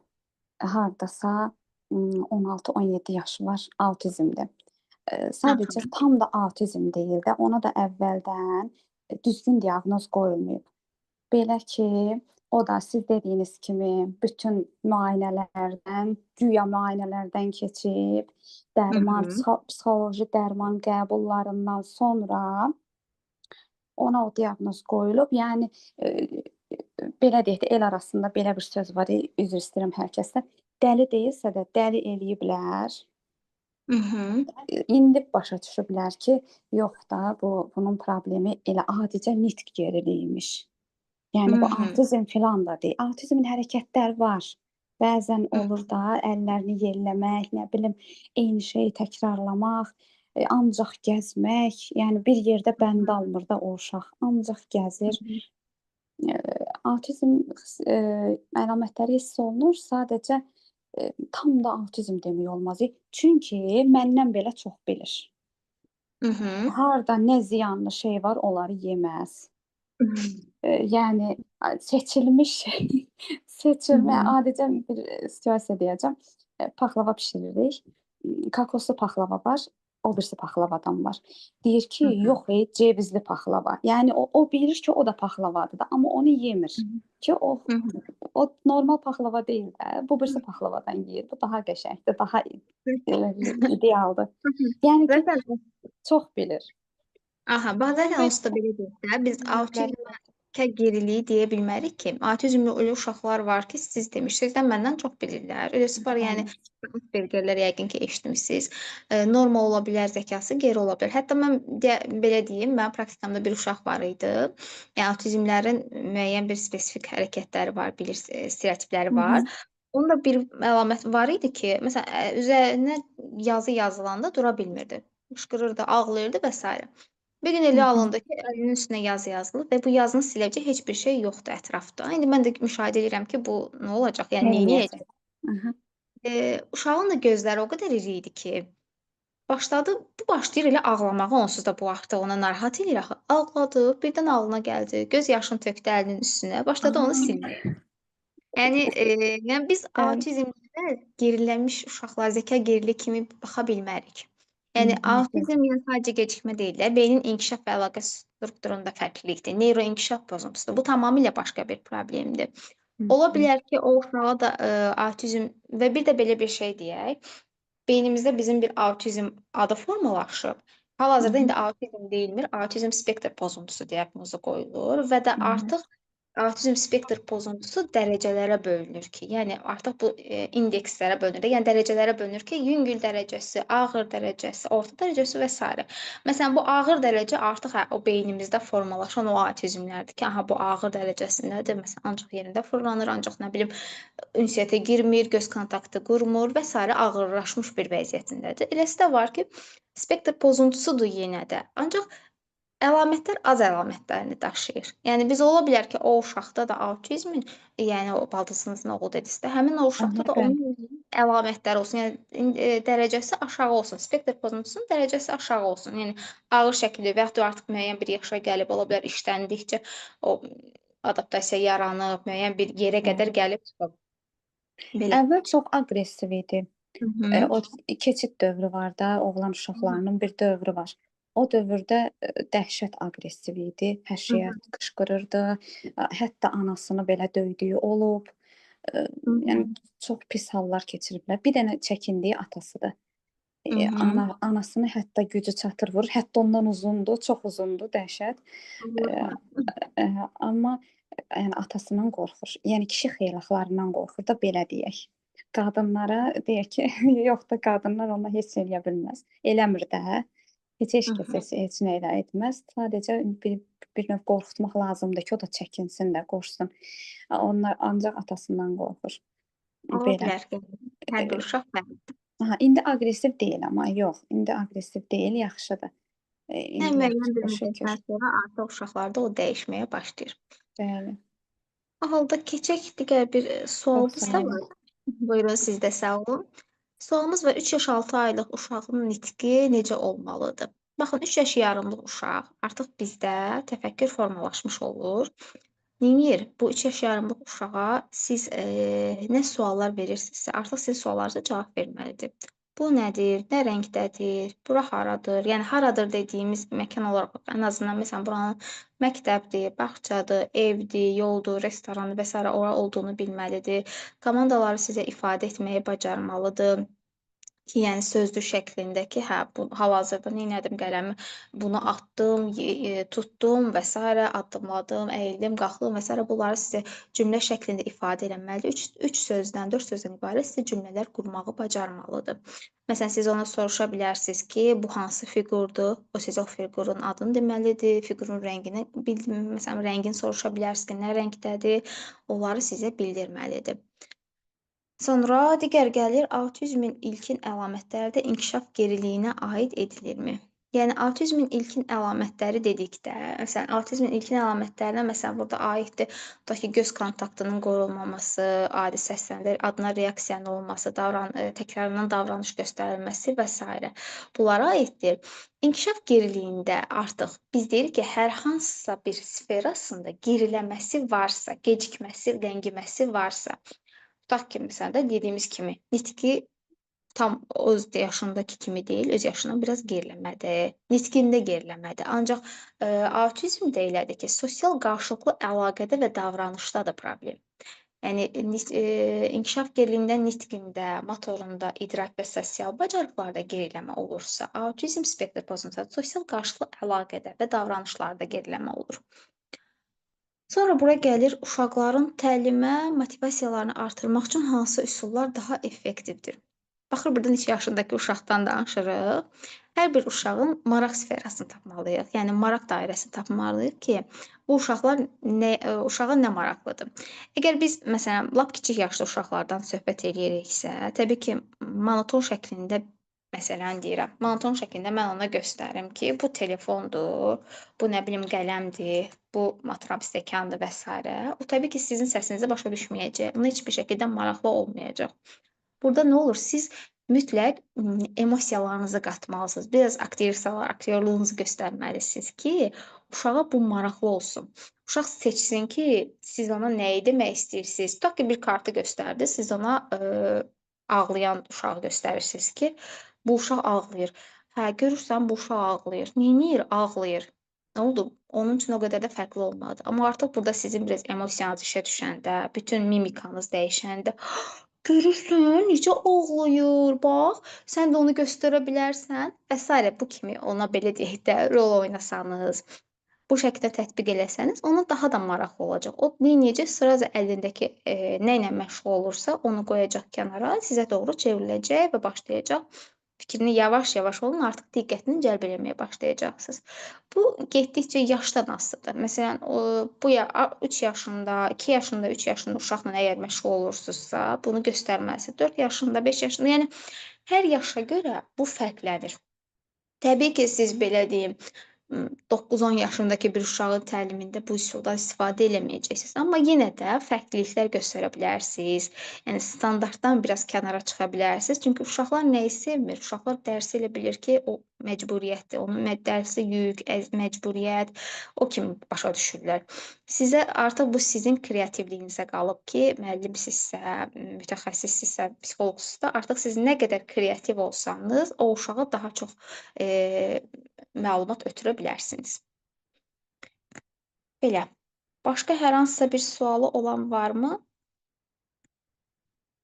Hardasa 16-17 yaşı var, avtizmdir. Sadəcə Aha. tam da avtizm deyil də, ona da əvvəldən düzgün diaqnoz qoyulmayıb. Belə ki, o da siz dediyiniz kimi bütün müayinələrdən, guya müayinələrdən keçib, Hı dərman, hı. psixoloji dərman qəbullarından sonra ona o diaqnoz qoyulub. Yəni, belə deyək də, el arasında belə bir söz var, üzr istəyirəm hər kəsdən. Dəli deyilsə də dəli eləyiblər. Hı hı. İndi başa düşüblər ki, yox da, bunun problemi elə adicə nitq geriliyiymiş. Hı Yəni bu hı. avtizm filan da deyil. Avtizmin hərəkətləri var. Bəzən Hı olur da, əllərini yelləmək, nə bilim, eyni şeyi təkrarlamaq, ancaq gəzmək, yəni bir yerdə bənd hı. almır da o uşaq, ancaq Hı gəzir. hı. Avtizm əlamətləri hiss olunur, sadəcə, tam da avtizm demək olmaz. Çünki məndən belə çox bilir. Hı hı. Harda nə ziyanlı şey var, onları yeməz. Yəni seçilmiş Hı seçilmə hı. adicə bir situasiya deyəcəm. Paxlava bişiririk. Kokoslu paxlava var, o birisi paxlavadan var. Deyir ki, Hı hı. yox cevizli paxlava. Yəni o bilir ki, o da paxlavadır da, amma onu Hı yemir hı. ki, o Hı hı. o normal paxlava deyil də. Bu birisi paxlavadan yeyir. Bu daha qəşəngdir, daha belə idealdır. Hı hı. Yəni ki, Zaten çox bilir. aha, bax zaten onsuz da belə deyək də, biz Böyüklər autismlə yox. zəka geriliyi deyə bilmərik ki, avtizmli öyle uşaqlar var ki, siz demişsiniz də məndən çox bilirlər. Öyrəsi var, yəni Bəli. Aspergerlər yəqin ki, eşitmisiniz. Normal ola bilər, zəkası geri ola bilər. Hətta mən belə deyim, mənim praktikamda bir uşaq var idi. Yəni avtizmlərin müəyyən bir spesifik hərəkətləri var, stereotipləri Hı var. hı. Onun da bir əlaməti var idi ki, məsələn, üzərinə yazı yazılanda dura bilmirdi. Qışqırırdı, ağlayırdı və sairə. Bir gün Hı elə hı. alındı ki, əlinin üstünə yazı yazılıb və bu yazını siləcək heç bir şey yoxdur ətrafda. İndi mən də müşahidə edirəm ki, bu nə olacaq? Yəni Neyləyəcək? neyləyəcək? Aha. Uşağın da gözləri o qədər iri idi ki, bu başlayır elə ağlamağa, onsuz da bu artıq ona narahat eləyir axı. Ağladı, birdən ağlına gəldi, göz yaşını tökdü əlinin üstünə, başladı onu Aa, silməyə. Yəni biz bəli. autizmdə gerilənmiş uşaqlar, zəka geriliyi kimi baxa bilmərik. Yəni Ümumiyyətlə. autizm yəni sadəcə gecikmə deyil də, beynin inkişaf və əlaqə strukturunda fərqlilikdir. Neuroinkişaf pozuntusudur. Bu tamamilə başqa bir problemdir. Hı Ola hı. bilər ki, o uşağa da, autizm və bir də belə bir şey deyək, beynimizdə bizim bir autizm adı formalaşıb. Hı Hal-hazırda hı. indi autizm deyilmir, autizm spektr pozuntusu diaqnozu qoyulur və də Evet. artıq Avtizm spektr pozuntusu dərəcələrə bölünür ki, yəni artıq bu, indekslərə bölünür. Yəni dərəcələrə bölünür ki, yüngül dərəcəsi, ağır dərəcəsi, orta dərəcəsi və sairə. Məsələn, bu ağır dərəcə artıq o beynimizdə formalaşan o autizmlərdir ki, aha bu ağır dərəcəsindədir. Məsələn, ancaq yerində fırlanır, ancaq nə bilim ünsiyyətə girmir, göz kontaktı qurmur və sairə ağırlaşmış bir vəziyyətindədir. Eləsi də var ki, spektr pozuntusudur yenə də, ancaq əlamətlər az əlamətlərini daşıyır. Yəni biz ola bilər ki, o uşaqda da autizmin, yəni o baldızınızın oğlu dedinizsə, həmin o uşaqda Aha, da bəli. onun əlamətləri olsun. Yəni dərəcəsi aşağı olsun. Spektr pozuntusunun dərəcəsi aşağı olsun. Yəni ağır şəkildə və yaxud da artıq müəyyən bir yaşa gəlib, ola bilər işləndikcə o adaptasiya yaranıb, müəyyən bir yerə qədər Bəli. gəlib çıxıb. Belə. Əvvəl çox aqressiv idi. Hı hı. O keçid dövrü var da, oğlan uşaqlarının bir dövrü var. O dövrdə, dəhşət aqressiv idi, hər Hı şeyə hı. qışqırırdı, hətta anasını belə döydüyü olub. Hı hı. Yəni çox pis hallar keçiriblər. Bir dənə çəkindiyi atasıdır. Hı hı. Anasını hətta gücü çatır vurur, hətta ondan uzundur, çox uzundur, dəhşət. Eee, Allahım. amma, yəni atasından qorxur. Yəni kişi xeylaxlarından qorxur da, belə deyək. Qadınlara deyək ki, yox da qadınlar ona heç nə eləyə bilməz. Eləmir də. Heç Hı kəs hı. heç nə elə etməz. Sadəcə bir növ qorxutmaq lazımdır ki, o da çəkinsin də, qorxsun. Onlar ancaq atasından qorxur. Ola Belə. bilər ki, hər bir uşaq fərqlidir. Aha, indi aqressiv deyil amma yox, indi aqressiv deyil, yaxşıdır. Yəni İndi müəyyən bir yaxşıdır, şükür. müddətdən sonra artıq uşaqlarda o dəyişməyə başlayır. Bəli. O halda keçək digər bir, Çox sualımız sağ da olun. var. Buyurun, siz də sağ olun. Sualımız var, 3 yaş 6 aylıq uşağın nitqi necə olmalıdır? Baxın, 3 yaş yarımlıq uşaq artıq bizdə təfəkkür formalaşmış olur. Neyniyir? Bu 3 yaş yarımlıq uşağa siz, nə suallar verirsinizsə, artıq sizin suallarınıza cavab verməlidir. Bu nədir? Nə rəngdədir? Bura haradır? Yəni haradır dediyimiz məkan olaraq ən azından məsələn buranın məktəbdir, bağçadır, evdir, yoldur, restorandır və sairə ora olduğunu bilməlidir. Komandaları sizə ifadə etməyi bacarmalıdır. Ki, yəni sözlü şəklində ki, hə, bu hal-hazırda neynədim qələmi, bunu atdım, tutdum və sairə, addımladım, əyildim, qalxdım və sairə bunları sizə cümlə şəklində ifadə eləməlidir. Üç sözdən, 4 sözdən ibarət sizə cümlələr qurmağı bacarmalıdır. Məsələn, siz ona soruşa bilərsiniz ki, bu hansı fiqurdur? O sizə o fiqurun adını deməlidir, fiqurun rəngini məsələn, rəngini soruşa bilərsiniz ki, nə rəngdədir? Onları sizə bildirməlidir. Sonra digər gəlir autizmin ilkin əlamətləri də inkişaf geriliyinə aid edilirmi? Yəni autizmin ilkin əlamətləri dedikdə, məsələn, autizmin ilkin əlamətlərinə məsələn burada aiddir, tutaq ki, göz kontaktının qorunmaması, adi səslənilir, adına reaksiyanın olması, təkrarlanan davranış göstərilməsi və sairə. Bunlara aiddir. İnkişaf geriliyində artıq biz deyirik ki, hər hansısa bir sferasında geriləməsi varsa, gecikməsi, ləngiməsi varsa, tutaq ki, məsələn də dediyimiz kimi, nitqi tam öz yaşındakı kimi deyil, öz yaşından biraz geriləmədir, nitqində geriləmədir. Ancaq, autizmdə elədir ki, sosial qarşılıqlı əlaqədə və davranışda da problem. Yəni inkişaf geriliyində nitqində, motorunda, idrak və sosial bacarıqlarda geriləmə olursa, autizm spektr pozuntusu sosial qarşılıqlı əlaqədə və davranışlarda geriləmə olur. Sonra bura gəlir uşaqların təlimə motivasiyalarını artırmaq üçün hansı üsullar daha effektivdir? Baxır burada neçə yaşındakı uşaqdan danışırıq. Hər bir uşağın maraq sferasını tapmalıyıq. Yəni maraq dairəsini tapmalıyıq ki, bu uşaqlar uşağa nə maraqlıdır. Əgər biz məsələn lap kiçik yaşda uşaqlardan söhbət eləyiriksə, təbii ki, monoton şəklində məsələn deyirəm, monoton şəklində mən ona göstərim ki, bu telefondur, bu nə bilim qələmdir, bu atıram stəkandır və sairə. O təbii ki, sizin səsinizi başa düşməyəcək. Ona heç bir şəkildə maraqlı olmayacaq. Burada nə olur? Siz mütləq emosiyalarınızı qatmalısınız. Biraz aktrisalar, aktyorluğunuzu göstərməlisiniz ki, uşağa bu maraqlı olsun. Uşaq seçsin ki, siz ona nəyi demək istəyirsiniz. Tutaq ki, bir kartı göstərdi, siz ona ağlayan uşağı göstərirsiniz ki, bu uşaq ağlayır. Hə, görürsən bu uşaq ağlayır. Neyniyir? Ağlayır. Nə oldu? Onun üçün o qədər də fərqli olmadı. Amma artıq burada sizin biraz emosiyanız işə düşəndə, bütün mimikanız dəyişəndə, görürsən necə ağlayır, bax, sən də onu göstərə bilərsən və sairə. Bu kimi ona belə deyək də rol oynasanız, bu şəkildə tətbiq eləsəniz, ona daha da maraqlı olacaq. O neyniyəcək? Sıraca əlindəki, nə ilə məşğul olursa, onu qoyacaq kənara, sizə doğru çevriləcək və başlayacaq fikrini yavaş-yavaş onun artıq diqqətini cəlb eləməyə başlayacaqsınız. Bu getdikcə yaşdan asılıdır. Məsələn, bu 3 yaşında, 2 yaşında, 3 yaşında uşaqla əgər məşğul olursunuzsa, bunu göstərməlisiniz. 4 yaşında, 5 yaşında, yəni hər yaşa görə bu fərqlənir. Təbii ki, siz belə deyim, 9-10 yaşındakı bir uşağın təlimində bu üsuldan istifadə eləməyəcəksiniz, amma yenə də fərqliliklər göstərə bilərsiniz. Yəni standartdan biraz kənara çıxa bilərsiniz. Çünki uşaqlar nəyi sevmir? Uşaqlar dərsi elə bilir ki, o məcburiyyətdir. Onun dərsi yük, məcburiyyət, o kimi başa düşürlər. Sizə artıq bu sizin kreativliyinizə qalıb ki, müəllimsinizsə, mütəxəssissizsə, psixoloqsunuzsa, artıq siz nə qədər kreativ olsanız, o uşağa daha çox məlumat ötürə bilərsiniz. Belə. Başqa hər hansısa bir sualı olan varmı?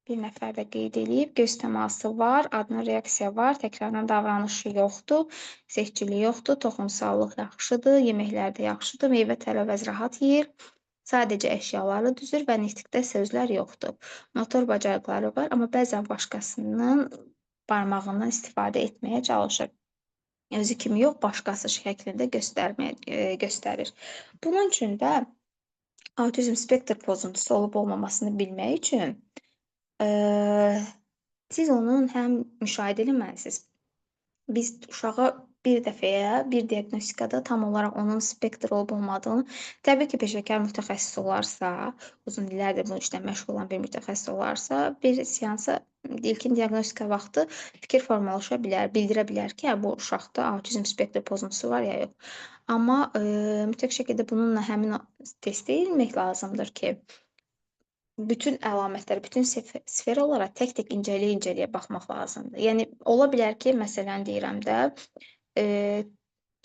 Bir nəfər də qeyd eləyib, göz təması var, adına reaksiya var, təkrardan davranışı yoxdur, seçiciliyi yoxdur, toxumsallıq yaxşıdır, yeməklər də yaxşıdır, meyvə-tərəvəz rahat yeyir, sadəcə əşyaları düzür və nitqdə sözlər yoxdur. Motor bacarıqları var, amma bəzən başqasının barmağından istifadə etməyə çalışır. Özü kimi yox, başqası şəklində göstərir. Bunun üçün də autizm spektr pozuntusu olub-olmamasını bilmək üçün, siz onun həm müşahidə eləməlisiniz. Biz uşağa bir dəfəyə, bir diaqnostikada tam olaraq onun spektr olub-olmadığını, təbii ki, peşəkar mütəxəssis olarsa, uzun illərdir bu işlə məşğul olan bir mütəxəssis olarsa, bir seansa ilkin diaqnostika vaxtı fikir formalaşa bilər, bildirə bilər ki, hə, bu uşaqda autizm spektr pozuntusu var ya yox. Amma mütləq şəkildə bununla həmin o testi etmək lazımdır ki, bütün əlamətləri, bütün sferalara tək-tək incəliyə-incəliyə baxmaq lazımdır. Yəni ola bilər ki, məsələn deyirəm də,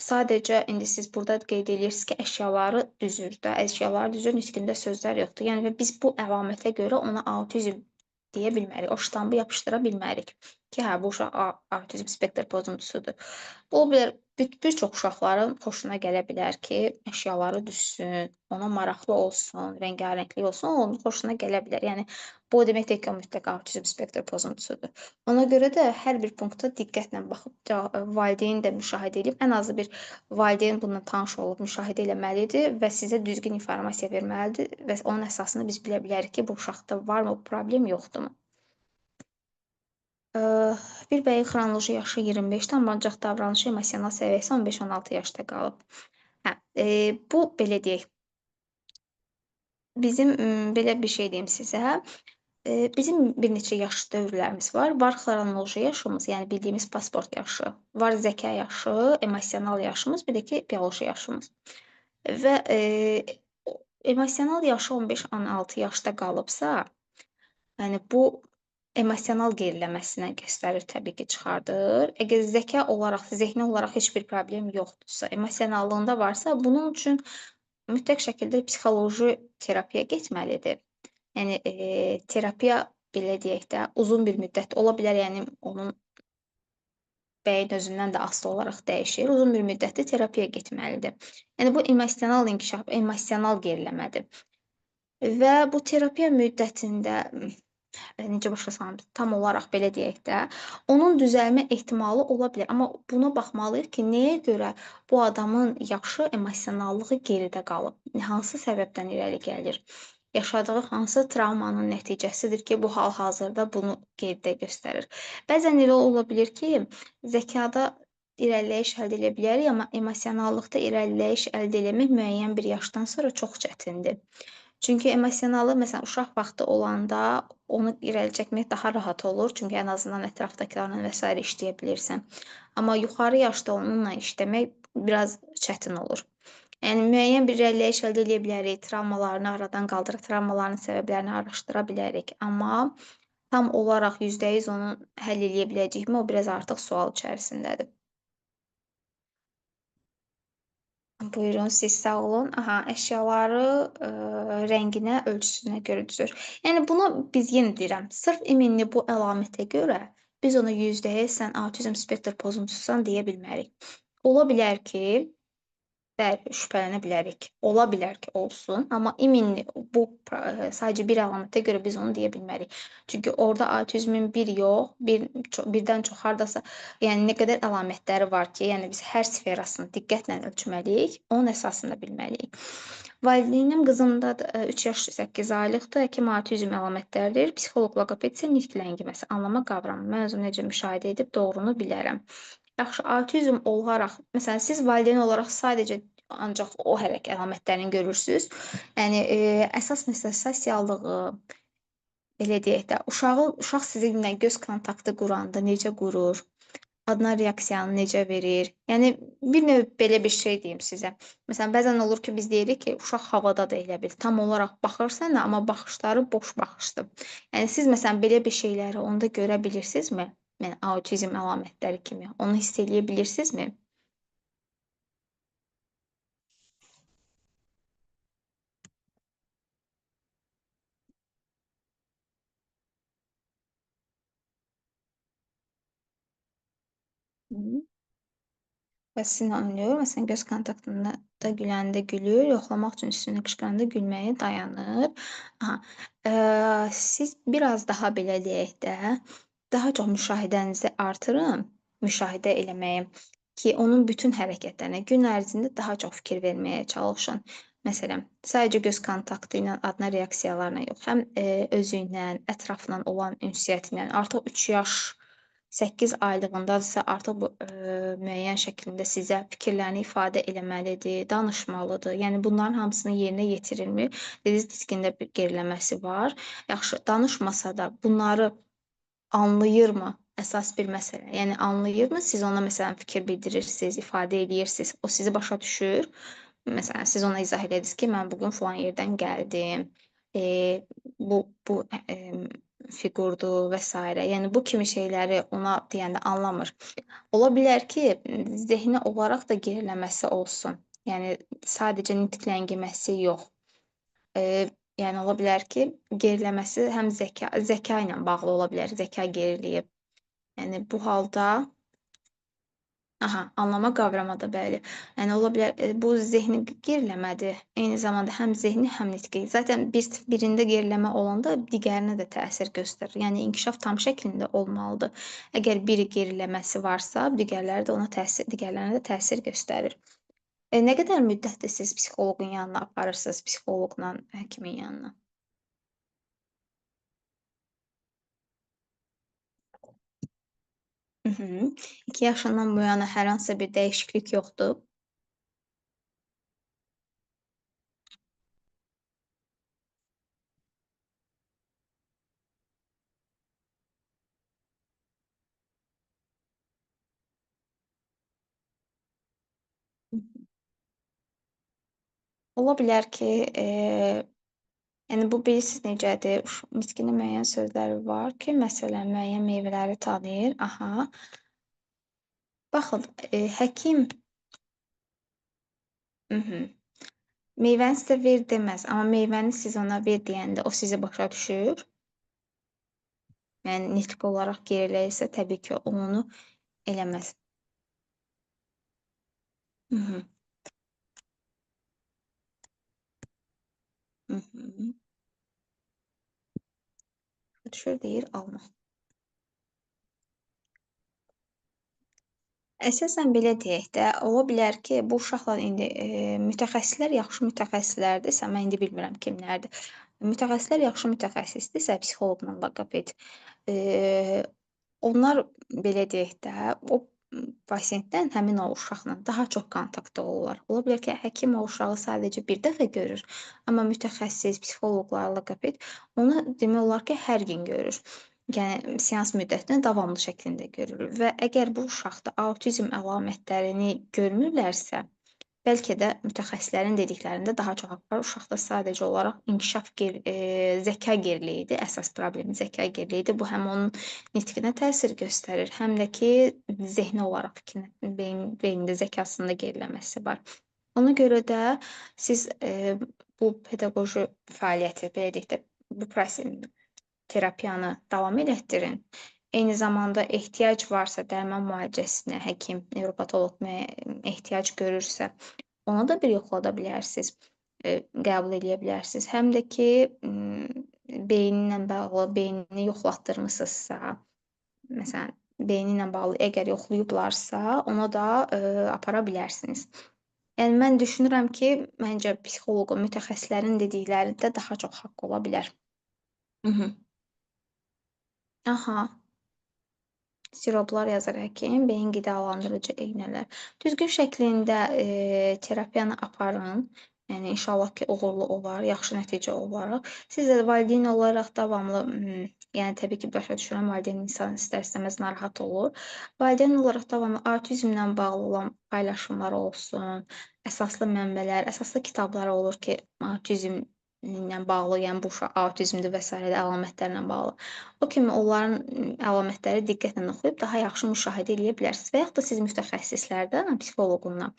sadəcə indi siz burada qeyd eləyirsiniz ki, əşyaları düzür də, əşyaları düzür, nitqində sözlər yoxdur. Yəni və biz bu əlamətə görə ona autizm deyə bilmərik. O ştampı yapışdıra bilmərik ki, hə, bu uşaq autizm spektr pozuntusudur. Ola bilər bir çox uşaqların xoşuna gələ bilər ki, əşyaları düzsün, ona maraqlı olsun, rəngarənglik olsun, o onun xoşuna gələ bilər. Yəni bu o demək deyil ki, o mütləq autizm spektr pozuntusudur. Ona görə də hər bir punkta diqqətlə baxıb valideyn də müşahidə edib, ən azı bir valideyn bununla tanış olub müşahidə eləməlidir və sizə düzgün informasiya verməlidir və onun əsasında biz bilə bilərik ki, bu uşaqda varmı bu problem, yoxdurmu? Bir bəyin xronoloji yaşı 25-dir, amma ancaq davranışı, emosional səviyyəsi 15-16 yaşda qalıb. Hə, bu belə deyək, bizim belə bir şey deyim sizə, bizim bir neçə yaş dövrlərimiz var. Var xronoloji yaşımız, yəni bildiyimiz pasport yaşı, var zəka yaşı, emosional yaşımız, bir də ki, bioloji yaşımız. Və emosional yaşı 15-16 yaşda qalıbsa, yəni bu emosional geriləməsinə göstərir, təbii ki, çıxardır. Əgər zəka olaraq, zehni olaraq heç bir problem yoxdursa, emosionallığında varsa, bunun üçün mütləq şəkildə psixoloji terapiyaya getməlidir. Yəni terapiya belə deyək də, uzun bir müddət ola bilər, yəni onun bəyin özündən də asılı olaraq dəyişir. Uzun bir müddətli terapiyaya getməlidir. Yəni bu emosional inkişaf, emosional geriləmədir və bu terapiya müddətində necə başa salım, tam olaraq belə deyək də, onun düzəlmə ehtimalı ola bilər. Amma buna baxmalıyıq ki, nəyə görə bu adamın yaxşı emosionallığı geridə qalıb? Hansı səbəbdən irəli gəlir? Yaşadığı hansı travmanın nəticəsidir ki, bu hal-hazırda bunu geridə göstərir? Bəzən elə ola bilər ki, zəkada irəliləyiş əldə edə bilərik, amma emosionallıqda irəliləyiş əldə eləmək müəyyən bir yaşdan sonra çox çətindir. Çünki emosionalı məsələn uşaq vaxtı olanda onu irəli çəkmək daha rahat olur. Çünki ən azından ətrafdakılarla və sairə işləyə bilirsən. Amma yuxarı yaşda onunla işləmək biraz çətin olur. Yəni müəyyən bir irəliləyiş əldə eləyə bilərik, travmalarını aradan qaldırıb travmaların səbəblərini araşdıra bilərik. Amma tam olaraq %100 onu həll eləyə biləcəyikmi, o biraz artıq sual içərisindədir. Buyurun, siz sağ olun. Aha, əşyaları, rənginə, ölçüsünə görə düzür. Yəni buna biz yenə deyirəm, sırf iminli bu əlamətə görə biz ona %100 sən avtizm spektr pozuntususan deyə bilmərik. Ola bilər ki, bəli, şübhələnə bilərik. Ola bilər ki, olsun, amma iminli bu sadəcə bir əlamətə görə biz onu deyə bilmərik. Çünki orda autizmin bir yox, birdən çox hardasa, yəni nə qədər əlamətləri var ki, yəni biz hər sferasını diqqətlə ölçməliyik, onun əsasında bilməliyik. Valideynim qızımdadır, 3 yaş 8 aylıqdır, həkim autizm əlamətləridir, psixoloq loqoped isə nitq ləngiməsi, anlama qavramı. Mən özüm necə müşahidə edib doğrunu bilərəm. Yaxşı, autizm olaraq, məsələn, siz valideyn olaraq sadəcə ancaq o əlamətlərini görürsüz. Yəni, əsas məsələ sosiallığı, belə deyək də, uşaq sizinlə göz kontaktı quranda necə qurur, adına reaksiyanı necə verir? Yəni, bir növ belə bir şey deyim sizə. Məsələn, bəzən olur ki, biz deyirik ki, uşaq havada da elə bil, tam olaraq baxır sənə, amma baxışları boş baxışdır. Yəni, siz məsələn belə bir şeyləri onda görə bilirsinizmi? Yəni, autizm əlamətləri kimi. Onu hiss eləyə bilirsinizmi? Hı. Və sizinlə oynayır. Məsələn, göz kontaktında da güləndə gülür, yoxlamaq üçün üstünə qışqıranda gülməyi dayanır. Aha, siz biraz daha belə deyək də, daha çox müşahidənizi artırın, müşahidə eləməyi ki, onun bütün hərəkətlərinə gün ərzində daha çox fikir verməyə çalışın. Məsələn, sadəcə göz kontaktı ilə, adına reaksiyalarla yox, həm özü ilə, ətrafla olan ünsiyyəti ilə. Artıq 3 yaş 8 aylığındadırsa artıq bu müəyyən şəkildə sizə fikirlərini ifadə eləməlidir, danışmalıdır. Yəni bunların hamısını yerinə yetirirmi? Diz diskində bir geriləməsi var. Yaxşı, danışmasa da bunları anlayırmı? Əsas bir məsələ. Yəni anlayırmı? Siz ona məsələn fikir bildirirsiniz, ifadə eləyirsiniz. O sizi başa düşür. Məsələn, siz ona izah elədiniz ki, mən bu gün filan yerdən gəldim. Bu fiqurdur və sairə. Yəni bu kimi şeyləri ona deyəndə anlamır. Ola bilər ki, zehni olaraq da geriləməsi olsun. Yəni sadəcə nitq ləngiməsi yox. Yəni ola bilər ki, geriləməsi həm zəka ilə bağlı ola bilər. Zəka geriləyib. Yəni bu halda aha, anlama qavramı da bəli. Yəni ola bilər bu zehni geriləmədir. Eyni zamanda həm zehni, həm nitqi. Zaten birində geriləmə olanda digərinə də təsir göstərir. Yəni inkişaf tam şəklində olmalıdır. Əgər biri geriləməsi varsa, digərlərinə də təsir göstərir. Nə qədər müddətdir siz psixoloqun yanına aparırsınız, psixoloqla həkimin yanına? Mhm. 2 yaşından bu yana hər hansısa bir dəyişiklik yoxdur? Ola bilər ki, yəni bu bilirsiniz necədir? Nitqinin müəyyən sözləri var ki, məsələn, müəyyən meyvələri tanıyır. Aha. Baxın, həkim mhm. Meyvəni sizə ver deməz, amma meyvəni siz ona ver deyəndə o sizi başa düşür. Yəni nitq olaraq geriləyirsə, təbii ki, onu eləməz. Hı -hı. Hı -hı. Düşür deyir alma. Əsasən belə deyək də, ola bilər ki, bu uşaqlar indi mütəxəssislər yaxşı mütəxəssislərdirsə, mən indi bilmirəm kimlərdir. Mütəxəssislər yaxşı mütəxəssisdirsə, psixoloqla loqoped, eee, onlar belə deyək də, o pasientdən həmin o uşaqla daha çox kontaktda olurlar. Ola bilər ki, həkim o uşağı sadəcə bir dəfə görür, amma mütəxəssis, psixoloqlar, loqoped onu demək olar ki, hər gün görür. Yəni seans müddətini davamlı şəklində görülür və əgər bu uşaqda autizm əlamətlərini görmürlərsə, bəlkə də mütəxəssislərin dediklərində daha çox haqq var. Uşaqda sadəcə olaraq zəka geriliyidir, əsas problemi zəka geriliyidir. Bu həm onun nitqinə təsir göstərir, həm də ki, zehni olaraq beynində zəkasında geriləməsi var. Ona görə də siz bu pedaqoji fəaliyyəti, belə deyək də, bu terapiyanı davam elətdirin. Eyni zamanda ehtiyac varsa dərman müalicəsinə həkim, nevropatoloq ehtiyac görürsə, ona da bir yoxlada bilərsiniz, qəbul eləyə bilərsiniz. Həm də ki, beyninlə bağlı, beynini yoxlatdırmısınızsa, məsələn, beyni ilə bağlı əgər yoxlayıblarsa, ona da apara bilərsiniz. Yəni mən düşünürəm ki, məncə psixoloqun, mütəxəssislərin dediklərində daha çox haqq ola bilər. Aha. Siroplar yazır həkim, beyin qidalandırıcı iynələr. Düzgün şəklində, terapiyanı aparın. Yəni inşallah ki, uğurlu olar, yaxşı nəticə olaraq. Siz də valideyn olaraq davamlı, yəni təbii ki, başa düşürəm, valideyn insan istər-istəməz narahat olur. Valideyn olaraq davamlı autizmlə bağlı olan paylaşımlar olsun, əsaslı mənbələr, əsaslı kitablar olur ki, autizmlə bağlı, yəni bu uşaq autizmdir və sairə əlamətlərlə bağlı. O kimi onların əlamətləri diqqətlə oxuyub daha yaxşı müşahidə eləyə bilərsiniz və yaxud da siz mütəxəssislərdən, psixoloqundan,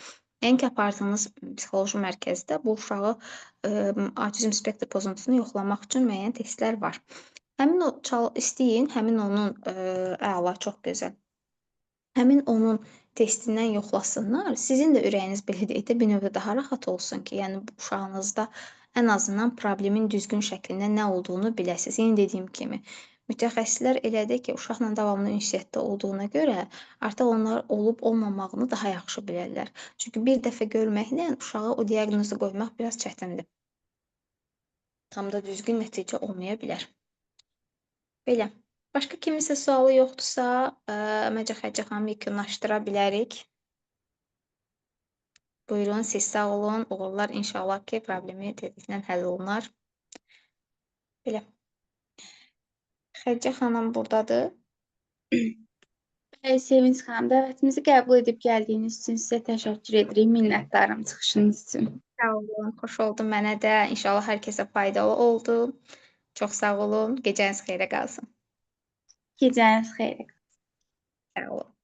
yəni ki, apardığınız psixoloji mərkəzdə bu uşağı autizm spektr pozuntusunu yoxlamaq üçün müəyyən testlər var. Həmin o istəyin, həmin onun əla, çox gözəl. Həmin onun testindən yoxlasınlar. Sizin də ürəyiniz belə deyək də bir növ daha rahat olsun ki, yəni bu uşağınızda ən azından problemin düzgün şəklində nə olduğunu biləsiniz. Yenə dediyim kimi, mütəxəssislər elədir ki, uşaqla davamlı ünsiyyətdə olduğuna görə artıq onlar olub-olmamağını daha yaxşı bilərlər. Çünki bir dəfə görməklə uşağa o diaqnozu qoymaq biraz çətindir. Tam da düzgün nəticə olmaya bilər. Belə. Başqa kiminsə sualı yoxdursa, məncə Xədicə xanım yekunlaşdıra bilərik. Buyurun, siz sağ olun. Uğurlar inşallah ki, problemi tezliklə həll olunar. Belə. Xədicə xanım burdadır. Sevinç xanım, dəvətimizi qəbul edib gəldiyiniz üçün sizə təşəkkür edirik. Minnətdaram çıxışınız üçün. Sağ olun, xoş oldu mənə də. İnşallah hər kəsə faydalı oldu. Çox sağ olun. Gecəniz xeyrə qalsın. Gecəniz xeyir. Sağ olun.